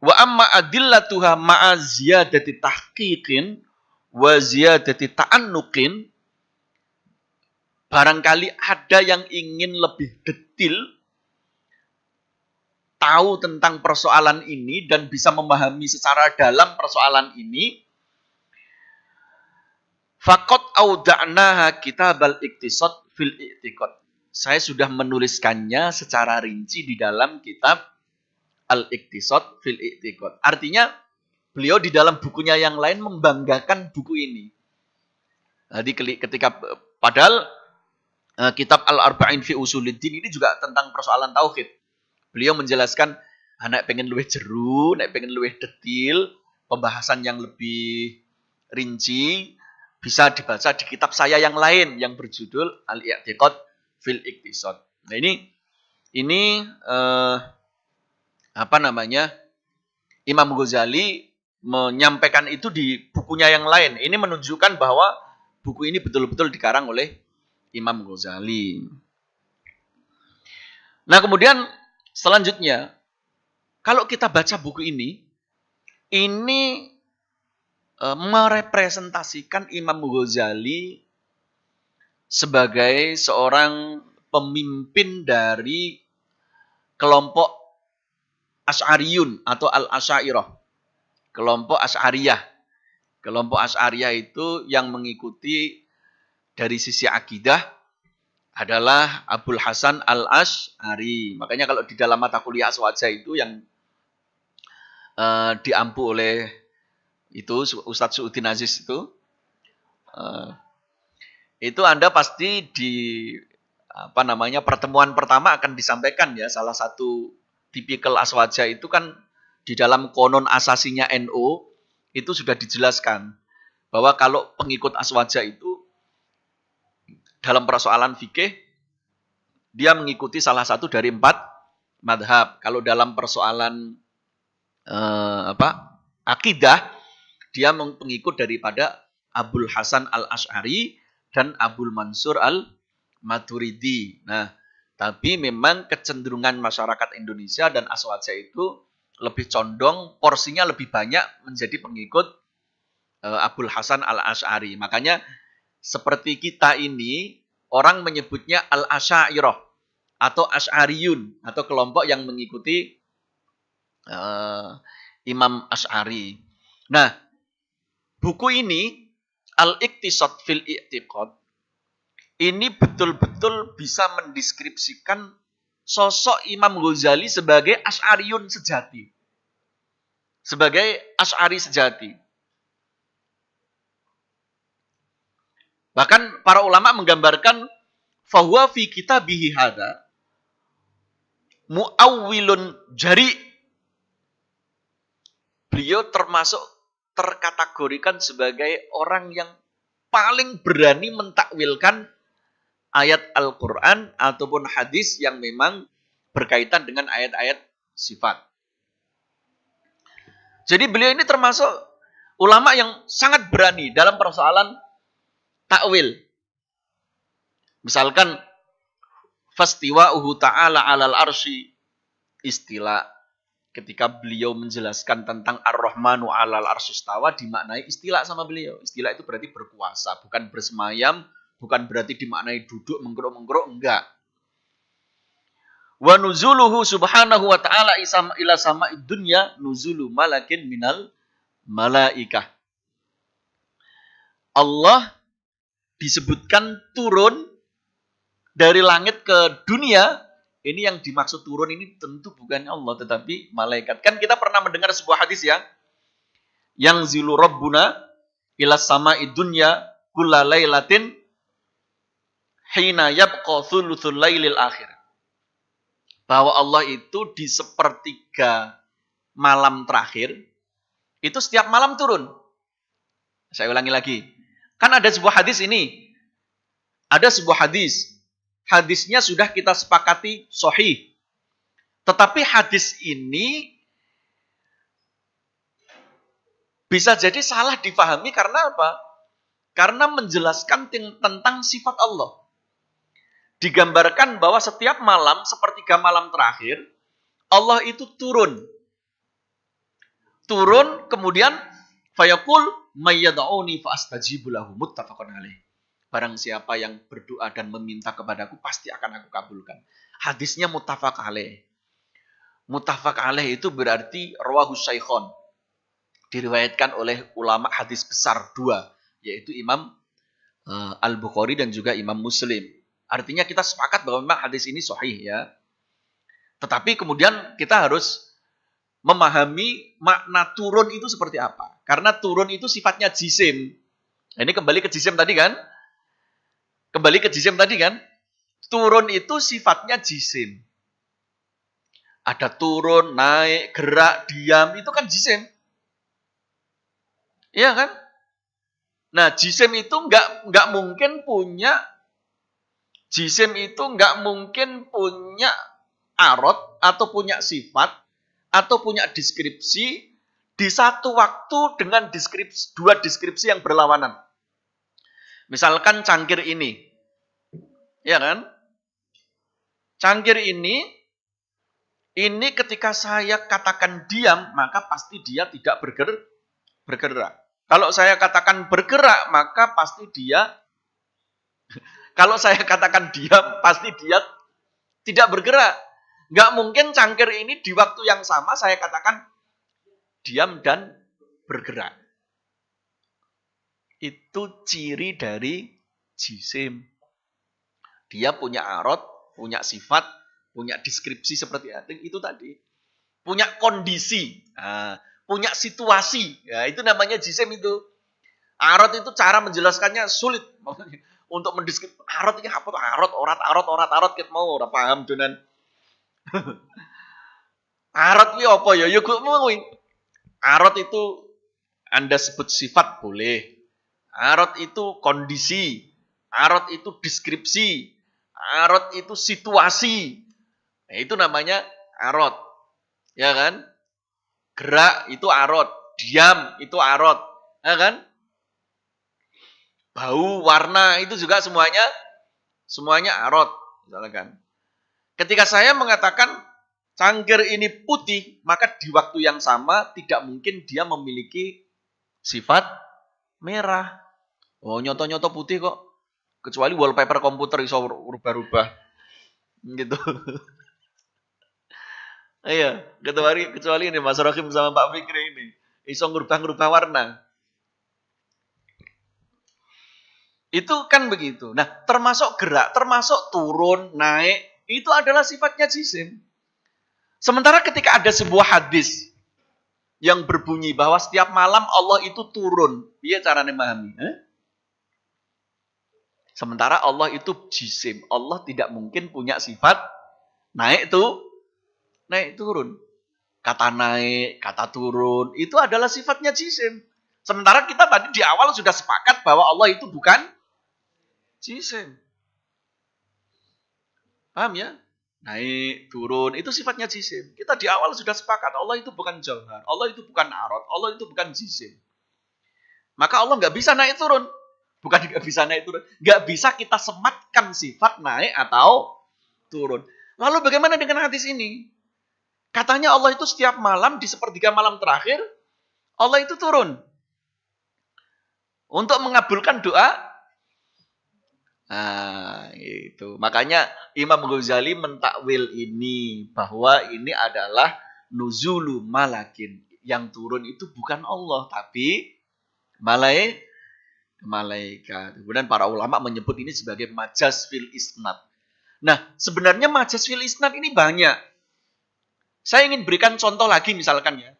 wa amma adillatuha ma'a ziyadati tahqiqin wa ziyadati ta'annuqin. Barangkali ada yang ingin lebih detil tahu tentang persoalan ini dan bisa memahami secara dalam persoalan ini, faqad auda'naha kitabal iqtisad fil i'tiqad. Saya sudah menuliskannya secara rinci di dalam kitab Al-Iqtisad fil I'tiqad. Artinya beliau di dalam bukunya yang lain membanggakan buku ini. Jadi ketika padahal kitab Al-Arba'in fi Usuluddin ini juga tentang persoalan tauhid. Beliau menjelaskan, nek pengen luwih jeru, nek pengen luwih detil, pembahasan yang lebih rinci, bisa dibaca di kitab saya yang lain yang berjudul Al-I'tiqad fil Iqtisad. Nah ini Imam Ghazali menyampaikan itu di bukunya yang lain. Ini menunjukkan bahwa buku ini betul-betul dikarang oleh Imam Ghazali. Nah, kemudian selanjutnya, kalau kita baca buku ini merepresentasikan Imam Ghazali sebagai seorang pemimpin dari kelompok Asy'ariyun atau Al-Asy'ariyah. Kelompok Asy'ariyah. Kelompok Asy'ariyah itu yang mengikuti dari sisi akidah adalah Abul Hasan Al-Asy'ari. Makanya kalau di dalam mata kuliah Aswaja itu yang diampu oleh itu Ustadz Su'uddin Aziz itu Anda pasti di pertemuan pertama akan disampaikan ya, salah satu tipikal Aswaja itu kan di dalam konon asasinya NU itu sudah dijelaskan bahwa kalau pengikut Aswaja itu dalam persoalan fikih dia mengikuti salah satu dari 4 madhab. Kalau dalam persoalan akidah dia pengikut daripada Abul Hasan Al-Asy'ari dan Abul Mansur Al-Maturidi. Nah, tapi memang kecenderungan masyarakat Indonesia dan Aswaja itu lebih condong, porsinya lebih banyak menjadi pengikut Abul Hasan Al-Asy'ari. Makanya seperti kita ini, orang menyebutnya Al-Asy'ariyah atau Asy'ariyun atau kelompok yang mengikuti Imam Asy'ari. Nah, buku ini Al-Iqtisad fil I'tiqad ini betul-betul bisa mendeskripsikan sosok Imam Ghazali sebagai Asy'ariyun sejati. Sebagai Asy'ari sejati. Bahkan para ulama menggambarkan fahuwa fi kitabihi hadza muawwilun jari. Beliau terkategorikan sebagai orang yang paling berani mentakwilkan ayat Al-Quran ataupun hadis yang memang berkaitan dengan ayat-ayat sifat. Jadi beliau ini termasuk ulama yang sangat berani dalam persoalan takwil. Misalkan fastiwa'uhu ta'ala 'alal arsy, istilah ketika beliau menjelaskan tentang Ar-Rahmanu 'alal arsy istawa dimaknai istilah sama beliau. Istilah itu berarti berkuasa, bukan bersemayam, bukan berarti dimaknai duduk menggerok-menggerok, enggak. Wa nuzuluhu subhanahu wa ta'ala ila sama'id dunya nuzulu malakin minal malaikah. Allah disebutkan turun dari langit ke dunia. Ini yang dimaksud turun ini tentu bukan Allah, tetapi malaikat. Kan kita pernah mendengar sebuah hadis ya. Yang zilu rabbuna ila sama'id dunya kulla lailatin hina yabqa thuluthul lailil akhir. Bahwa Allah itu di sepertiga malam terakhir, itu setiap malam turun. Saya ulangi lagi. Kan ada sebuah hadis ini. Ada sebuah hadis. Hadisnya sudah kita sepakati sahih. Tetapi hadis ini bisa jadi salah difahami karena apa? Karena menjelaskan tentang sifat Allah. Digambarkan bahwa setiap malam, sepertiga malam terakhir, Allah itu turun. Turun, kemudian fayaqul mayyad'uni fa'astajibu lahu, muttafaqun alaih. Barang siapa yang berdoa dan meminta kepadaku, pasti akan aku kabulkan. Hadisnya muttafaq alaih. Muttafaq alaih itu berarti rawahu syaikhon. Diriwayatkan oleh ulama hadis besar dua, yaitu Imam Al-Bukhari dan juga Imam Muslim. Artinya kita sepakat bahwa memang hadis ini sahih ya. Tetapi kemudian kita harus memahami makna turun itu seperti apa. Karena turun itu sifatnya jisim. Ini kembali ke jisim tadi kan? Turun itu sifatnya jisim. Ada turun, naik, gerak, diam, itu kan jisim. Iya kan? Nah, jisim itu nggak mungkin punya arot atau punya sifat atau punya deskripsi di satu waktu dengan dua deskripsi yang berlawanan. Misalkan cangkir ini. Ya kan? Cangkir ini ketika saya katakan diam, maka pasti dia tidak bergerak. Kalau saya katakan bergerak, maka pasti dia kalau saya katakan diam, pasti dia tidak bergerak. Nggak mungkin cangkir ini di waktu yang sama saya katakan diam dan bergerak. Itu ciri dari jisim. Dia punya arot, punya sifat, punya deskripsi seperti itu tadi. Punya kondisi, punya situasi. Ya, itu namanya jisim itu. Arot itu cara menjelaskannya sulit. Untuk mendeskripsi arot ini apa tuh? Arot kita mau ora paham donan. Arot iki apa ya? Ya kok mau. Arot itu Anda sebut sifat boleh. Arot itu kondisi. Arot itu deskripsi. Arot itu situasi. Nah, itu namanya arot. Ya kan? Gerak itu arot. Diam itu arot. Ya kan? Bau, warna, itu juga semuanya arot. Misalkan. Ketika saya mengatakan cangkir ini putih, maka di waktu yang sama tidak mungkin dia memiliki sifat merah. Oh, nyoto-nyoto putih kok. Kecuali wallpaper komputer iso rubah-rubah. Gitu. Iya, kecuali ini Mas Rohim sama Pak Fikri ini. Iso ngubah-ngubah warna. Itu kan begitu. Nah, termasuk gerak, termasuk turun, naik, itu adalah sifatnya jisim. Sementara ketika ada sebuah hadis yang berbunyi bahwa setiap malam Allah itu turun. Iya caranya memahami. Sementara Allah itu jisim. Allah tidak mungkin punya sifat naik turun. Kata naik, kata turun, itu adalah sifatnya jisim. Sementara kita tadi di awal sudah sepakat bahwa Allah itu bukan jisim. Paham ya? naik, turun, itu sifatnya jisim. Kita di awal sudah sepakat, Allah itu bukan jauhar, Allah itu bukan arad, Allah itu bukan jisim. Maka Allah nggak bisa naik turun. Bukan nggak bisa naik turun. Nggak bisa kita sematkan sifat naik atau turun. Lalu bagaimana dengan hadis ini? Katanya Allah itu setiap malam, di sepertiga malam terakhir, Allah itu turun. Untuk mengabulkan doa. Nah, itu. Makanya Imam Ghazali mentakwil ini. Bahwa ini adalah nuzulu malakin. Yang turun itu bukan Allah, tapi malaikat. Kemudian para ulama menyebut ini sebagai majaz fil isnad. Nah, sebenarnya majaz fil isnad ini banyak. Saya ingin berikan contoh lagi misalkan ya.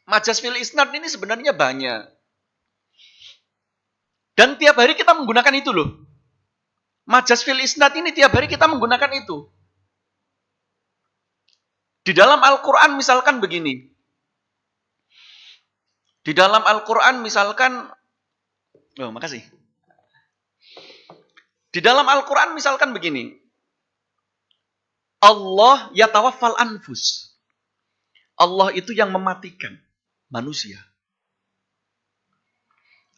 Majaz fil isnad ini sebenarnya banyak. Dan tiap hari kita menggunakan itu loh. Majaz fil isnad ini tiap hari kita menggunakan itu. Di dalam Al-Quran misalkan begini. Di dalam Al-Quran misalkan, makasih. Di dalam Al-Quran misalkan begini. Allah yatawaffal anfus. Allah itu yang mematikan manusia.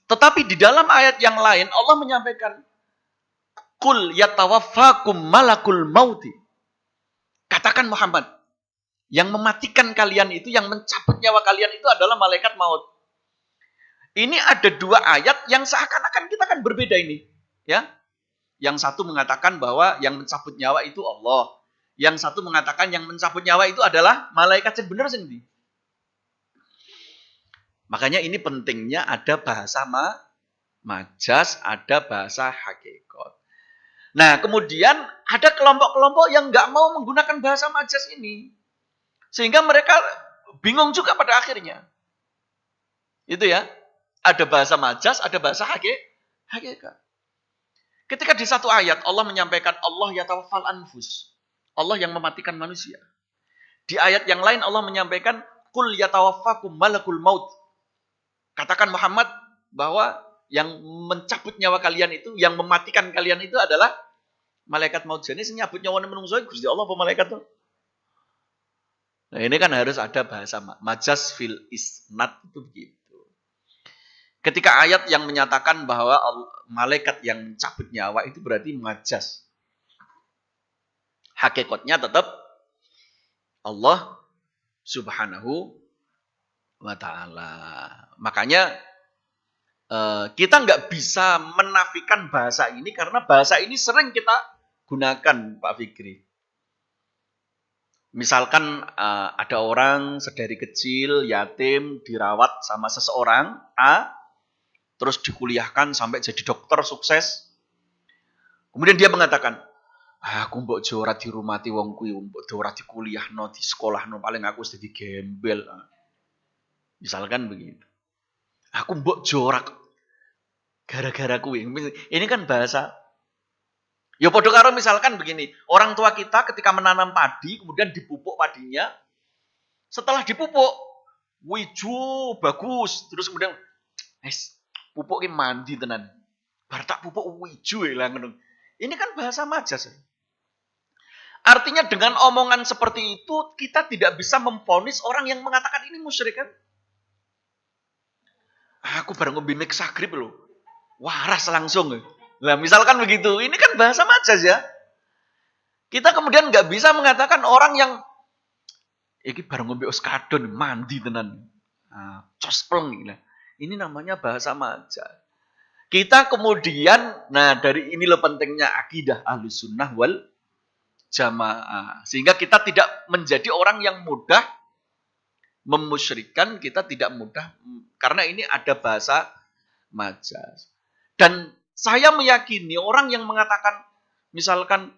Tetapi di dalam ayat yang lain Allah menyampaikan, Qul yatawaffakum malakul mauti. Katakan Muhammad, yang mematikan kalian itu, yang mencabut nyawa kalian itu adalah malaikat maut. Ini ada dua ayat yang seakan-akan kita kan berbeda ini. Ya, yang satu mengatakan bahwa yang mencabut nyawa itu Allah. Yang satu mengatakan yang mencabut nyawa itu adalah malaikat. Yang benar sendiri. Makanya ini pentingnya ada bahasa majaz, ada bahasa hakikat. Nah, kemudian ada kelompok-kelompok yang nggak mau menggunakan bahasa majaz ini. Sehingga mereka bingung juga pada akhirnya. Itu ya. Ada bahasa majaz, ada bahasa hakikat. Ketika di satu ayat Allah menyampaikan Allah yatawaffal anfus. Allah yang mematikan manusia. Di ayat yang lain Allah menyampaikan Qul yatawaffakum malakul maut. Katakan Muhammad bahwa yang mencabut nyawa kalian itu, yang mematikan kalian itu adalah malaikat maut. Jadi nyabut nyawa menungso Gusti Allah apa malaikat itu? Nah, ini kan harus ada bahasa majaz fil isnad itu begitu. Ketika ayat yang menyatakan bahwa malaikat yang mencabut nyawa itu berarti majaz. Hakikatnya tetap Allah Subhanahu wa ta'ala. Makanya kita nggak bisa menafikan bahasa ini karena bahasa ini sering kita gunakan, Pak Fikri. Misalkan ada orang sedari kecil yatim dirawat sama seseorang A, terus dikuliahkan sampai jadi dokter sukses. Kemudian dia mengatakan, aku mbok ora dirumati wong kuwi, mbok ora dikuliahno, di sekolahno, paling aku wis dadi gembel. Misalkan begitu. Aku mbok jorak gara-gara kuwi. Ini kan bahasa. Ya padha karo misalkan begini, orang tua kita ketika menanam padi, kemudian dipupuk padinya. Setelah dipupuk, wiju bagus, terus kemudian pupuk ki mandi tenan. Bar tak pupuk wiju lah ngono. Ini kan bahasa majaz. Artinya dengan omongan seperti itu kita tidak bisa memvonis orang yang mengatakan ini musyrik kan? Aku bareng ngombe sagrib loh. Waras langsung. Lah misalkan begitu, ini kan bahasa majaz ya. Kita kemudian nggak bisa mengatakan orang yang iki bareng ngombe oskadon mandi tenan. Cospleng gitu. Ini namanya bahasa majaz. Kita kemudian, dari ini loh pentingnya akidah Ahlus Sunnah wal Jamaah. Sehingga kita tidak menjadi orang yang mudah memusyrikan, kita tidak mudah, karena ini ada bahasa majaz. Dan saya meyakini orang yang mengatakan, misalkan,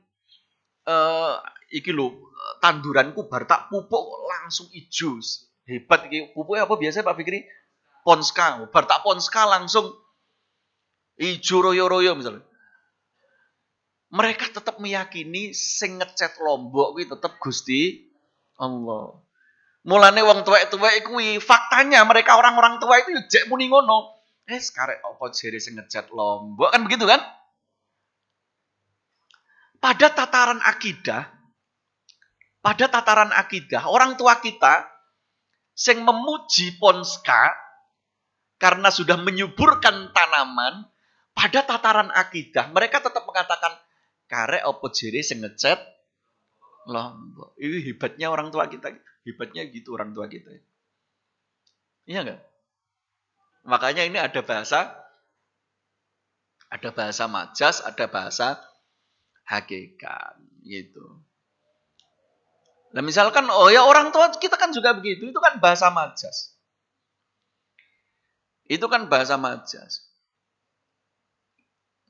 iki lho, tanduranku bar tak pupuk langsung ijo. Hebat iki, pupuknya apa biasanya Pak Fikri? Ponska, bar tak ponska langsung ijo royo-royo misalnya. Mereka tetap meyakini sing ngecet Lombok kuwi tetap Gusti Allah. Mulane wong tuwek-tuwek kuwi faktanya mereka orang-orang tua itu jek muni ngono. Karek apa jere sing ngecet Lombok kan begitu kan? pada tataran akidah, orang tua kita yang memuji Ponska karena sudah menyuburkan tanaman, pada tataran akidah mereka tetap mengatakan karek opo jere sing ngecat lombok. Ini hebatnya orang tua kita. Hebatnya gitu orang tua kita. Iya enggak? Makanya ini ada bahasa majas, ada bahasa hakikat gitu. Nah misalkan, oh ya orang tua kita kan juga begitu, itu kan bahasa majas. Itu kan bahasa majas.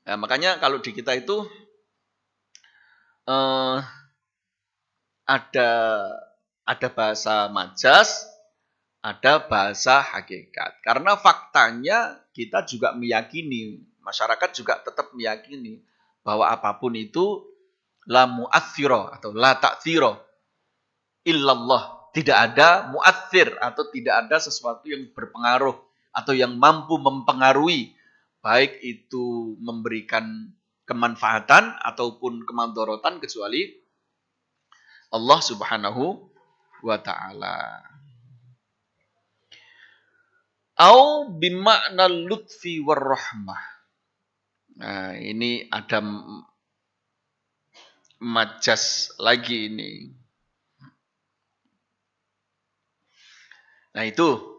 Nah, makanya kalau di kita itu ada bahasa majas, ada bahasa hakikat. Karena faktanya kita juga meyakini, masyarakat juga tetap meyakini bahwa apapun itu la mu'athiro atau la ta'thiro illallah. Tidak ada mu'athir atau tidak ada sesuatu yang berpengaruh atau yang mampu mempengaruhi. Baik itu memberikan kemanfaatan ataupun kemadharatan kecuali Allah Subhanahu wa ta'ala. Au bima'na lutfi warrahmah. Nah, ini ada majas lagi ini. Nah, itu.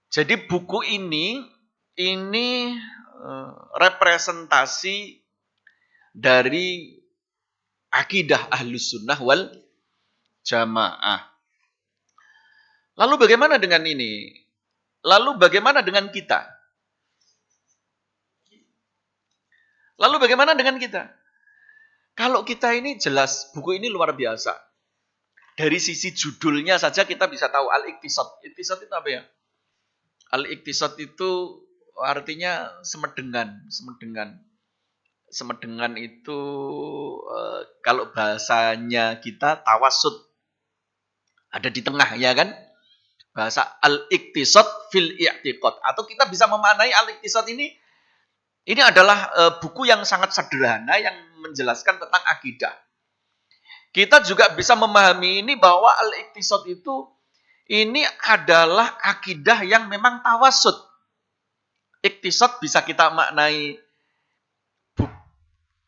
Jadi buku ini representasi dari akidah Ahlus Sunnah wal Jamaah. Lalu bagaimana dengan ini? Lalu bagaimana dengan kita? Lalu bagaimana dengan kita? Kalau kita ini jelas, buku ini luar biasa. Dari sisi judulnya saja kita bisa tahu Al-Iqtisad. Iqtisad itu apa ya? Al-Iqtisad itu artinya semedengan. Semedengan itu kalau bahasanya kita tawasud. Ada di tengah, ya kan? Bahasa Al-Iqtisad fil i'tiqad. Atau kita bisa memaknai Al-Iqtisad ini adalah buku yang sangat sederhana yang menjelaskan tentang akidah. Kita juga bisa memahami ini bahwa Al-Iqtisad itu ini adalah akidah yang memang tawasud. Iqtisad bisa kita maknai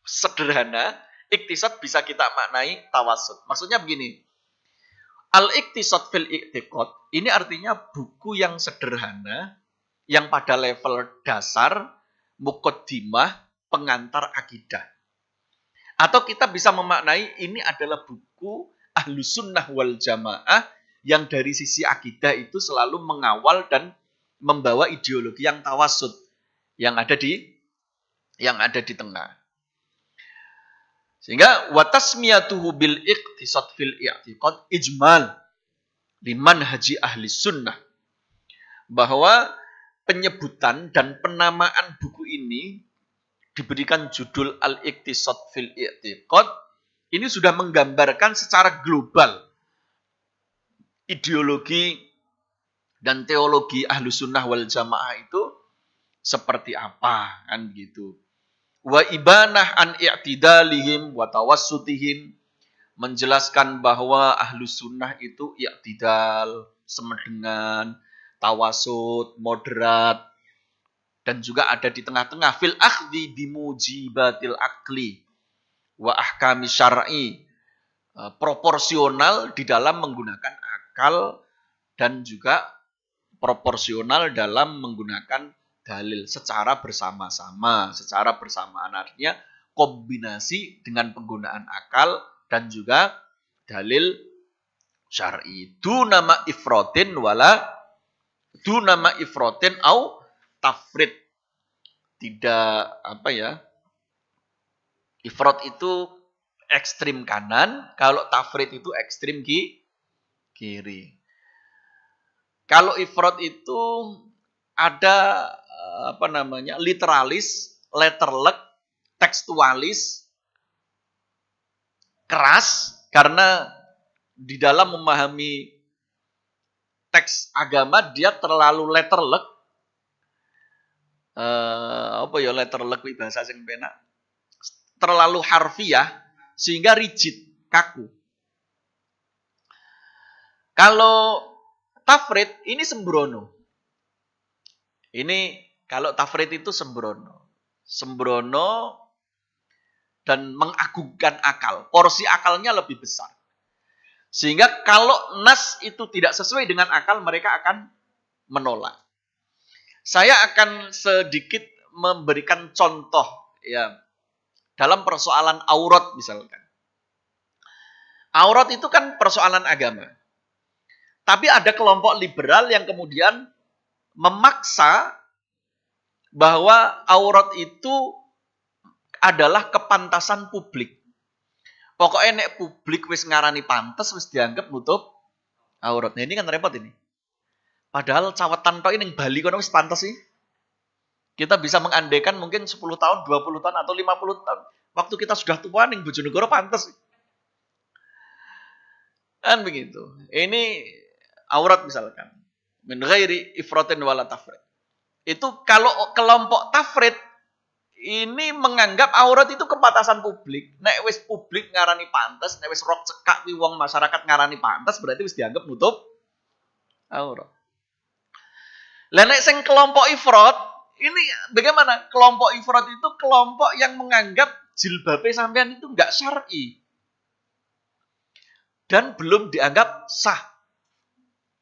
sederhana, Iqtisad bisa kita maknai tawasud. Maksudnya begini, Al-Iqtisad fil i'tiqad ini artinya buku yang sederhana, yang pada level dasar, muqaddimah, pengantar akidah. Atau kita bisa memaknai ini adalah buku Ahlus Sunnah wal Jamaah yang dari sisi akidah itu selalu mengawal dan membawa ideologi yang tawasud yang ada di tengah. Sehingga watasmiyatuhu bil iqtisad fil i'tiqad ijmal liman haji ahli sunnah. Bahwa penyebutan dan penamaan buku ini diberikan judul Al-Iqtisad fil I'tiqad, ini sudah menggambarkan secara global ideologi dan teologi Ahlus Sunnah wal Jamaah itu seperti apa, kan gitu. Wa ibanah an i'tidalihim wa tawassutihim, menjelaskan bahwa Ahlus Sunnah itu i'tidal, semedengan, tawasud, moderat, dan juga ada di tengah-tengah fil akhdhi bimujibatil akli wa ahkami syar'i, proporsional di dalam menggunakan akal dan juga proporsional dalam menggunakan dalil secara bersamaan, artinya kombinasi dengan penggunaan akal dan juga dalil syar'i. Dunama ifrotin au tafrid. Tidak ifrot itu ekstrim kanan, kalau tafrid itu ekstrim kiri. Kalau ifrot itu ada literalis, letterlek, tekstualis, keras, karena di dalam memahami teks agama dia terlalu letterlek. Letterlek bahasa sing penak. terlalu harfiah sehingga rigid, kaku. Kalau tafrid ini sembrono. Ini kalau tafrid itu sembrono. Sembrono dan mengagungkan akal. Porsi akalnya lebih besar. Sehingga kalau nas itu tidak sesuai dengan akal, mereka akan menolak. Saya akan sedikit memberikan contoh ya dalam persoalan aurat misalkan. Aurat itu kan persoalan agama. Tapi ada kelompok liberal yang kemudian memaksa bahwa aurat itu adalah kepantasan publik. Pokoknya nek publik wis ngarani pantes wis dianggap nutup aurat. Nah ini kan repot ini. Padahal cawetan tok ning Bali kono wis pantes sih. Kita bisa mengandaikan mungkin 10 tahun, 20 tahun atau 50 tahun. Waktu kita sudah tua ning Bojonegoro pantes. Kan begitu. Ini aurat misalkan. Min ghairi ifratin wala tafrid. Itu kalau kelompok tafrid ini menganggap aurat itu kepantasan publik. Nek wis publik ngarani pantes, nek wis rok cekak wi wong masyarakat ngarani pantes berarti wis dianggap nutup aurat. Lah nek sing kelompok ifrat, ini bagaimana? Kelompok ifrat itu kelompok yang menganggap jilbabe sampean itu enggak syar'i. Dan belum dianggap sah.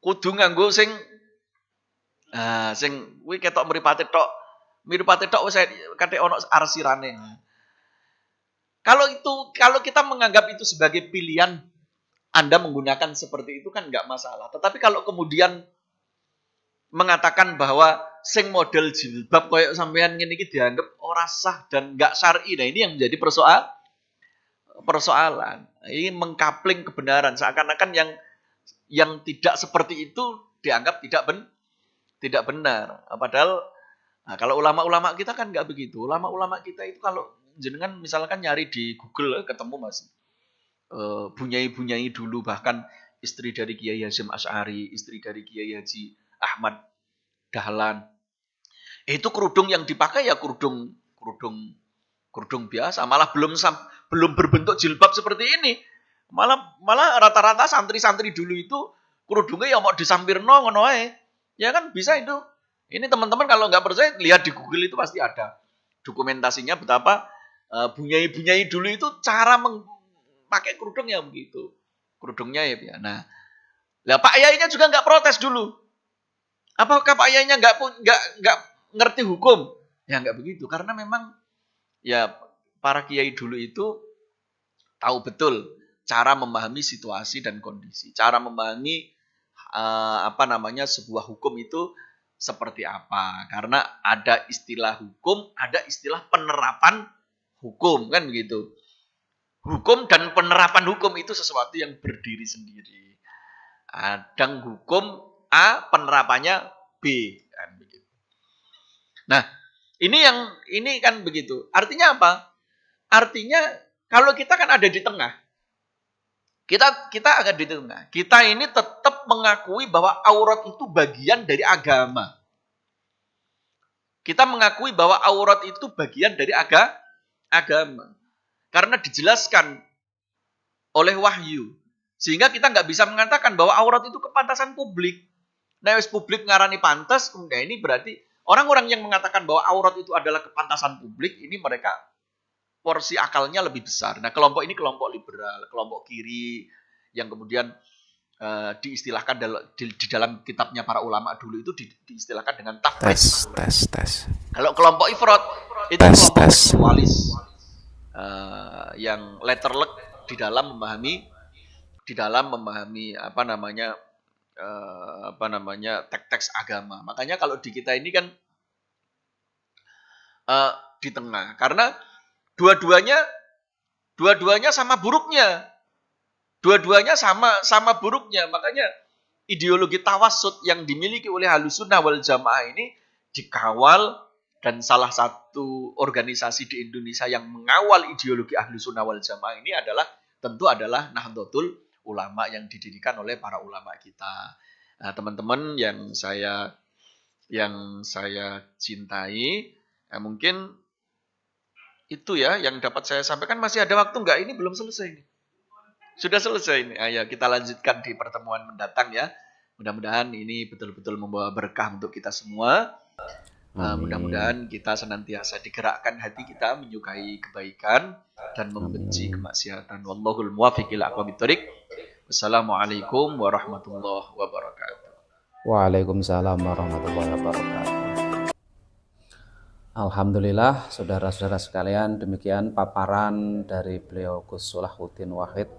Kudu nganggo sing kuwi ketok mripate tok. Mripate tok wis kate ono arsirane. Kalau kita menganggap itu sebagai pilihan Anda menggunakan seperti itu kan enggak masalah. Tetapi kalau kemudian mengatakan bahwa sing model jilbab koyo sampean ngene iki dianggap ora sah dan enggak syar'i. Nah, ini yang menjadi persoalan. Ini mengkapling kebenaran seakan-akan yang tidak seperti itu dianggap tidak benar. Padahal kalau ulama-ulama kita kan nggak begitu. Ulama-ulama kita itu kalau jenengan misalkan nyari di Google ketemu Mas. Bunyai-bunyai dulu bahkan istri dari Kiai Hasyim Asy'ari, istri dari Kiai Haji Ahmad Dahlan. Itu kerudung yang dipakai ya kerudung biasa, malah belum berbentuk jilbab seperti ini. Malah rata-rata santri-santri dulu itu kerudungnya ya mau disampirno ngono ae. Ya kan bisa itu. Ini teman-teman kalau nggak percaya lihat di Google itu pasti ada dokumentasinya betapa bunyai-bunyai dulu itu cara pakai kerudung ya begitu. Kerudungnya ya. Nah, lah Pak Yainya juga nggak protes dulu. Apakah Pak Yainya nggak ngerti hukum? Ya nggak begitu karena memang ya para kiai dulu itu tahu betul cara memahami situasi dan kondisi, cara memahami sebuah hukum itu seperti apa. Karena ada istilah hukum, ada istilah penerapan hukum, kan begitu. Hukum dan penerapan hukum itu sesuatu yang berdiri sendiri. Ada hukum A, penerapannya B, kan begitu. Nah, ini kan begitu. Artinya apa? Artinya kalau kita kan ada di tengah. Kita agak di tengah. Kita ini tetap mengakui bahwa aurat itu bagian dari agama. Kita mengakui bahwa aurat itu bagian dari agama. Karena dijelaskan oleh wahyu. Sehingga kita nggak bisa mengatakan bahwa aurat itu kepantasan publik. Nah, wis publik ngarani pantas, nah ini berarti orang-orang yang mengatakan bahwa aurat itu adalah kepantasan publik, ini mereka porsi akalnya lebih besar. Nah, kelompok ini kelompok liberal, kelompok kiri yang kemudian diistilahkan di dalam kitabnya para ulama dulu itu diistilahkan dengan tafrid. Tes. Kalau kelompok ifrat itu kelompok seksualis yang letterlek di dalam memahami teks-teks agama. Makanya kalau di kita ini kan di tengah, karena dua-duanya sama buruknya. Dua-duanya sama buruknya. Makanya ideologi tawassut yang dimiliki oleh Ahlussunnah wal Jamaah ini dikawal, dan salah satu organisasi di Indonesia yang mengawal ideologi Ahlussunnah wal Jamaah ini tentu adalah Nahdlatul Ulama yang didirikan oleh para ulama kita. Nah, teman-teman yang saya cintai, mungkin itu ya yang dapat saya sampaikan. Masih ada waktu nggak? Ini belum selesai ini. Sudah selesai ini. Ayo kita lanjutkan di pertemuan mendatang ya. Mudah-mudahan ini betul-betul membawa berkah untuk kita semua. Mudah-mudahan kita senantiasa digerakkan hati kita menyukai kebaikan dan membenci kemaksiatan. Wallahul muwaffiq ila aqwamit thoriq. Wassalamualaikum warahmatullahi wabarakatuh. Waalaikumsalam warahmatullahi wabarakatuh. Alhamdulillah, saudara-saudara sekalian, demikian paparan dari beliau Gus Solahuddin Wahid.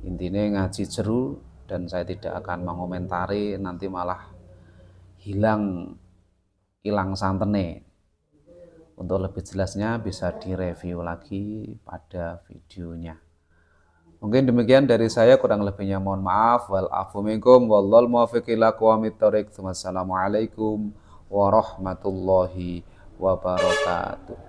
Intinya ngaji jeru, dan saya tidak akan mengomentari, nanti malah hilang santene. Untuk lebih jelasnya bisa direview lagi pada videonya. Mungkin demikian dari saya, kurang lebihnya mohon maaf. Wal afu minkum wallahul muwaffiq ila aqwamit thoriq. Wassalamualaikum warahmatullahi wabarakatuh.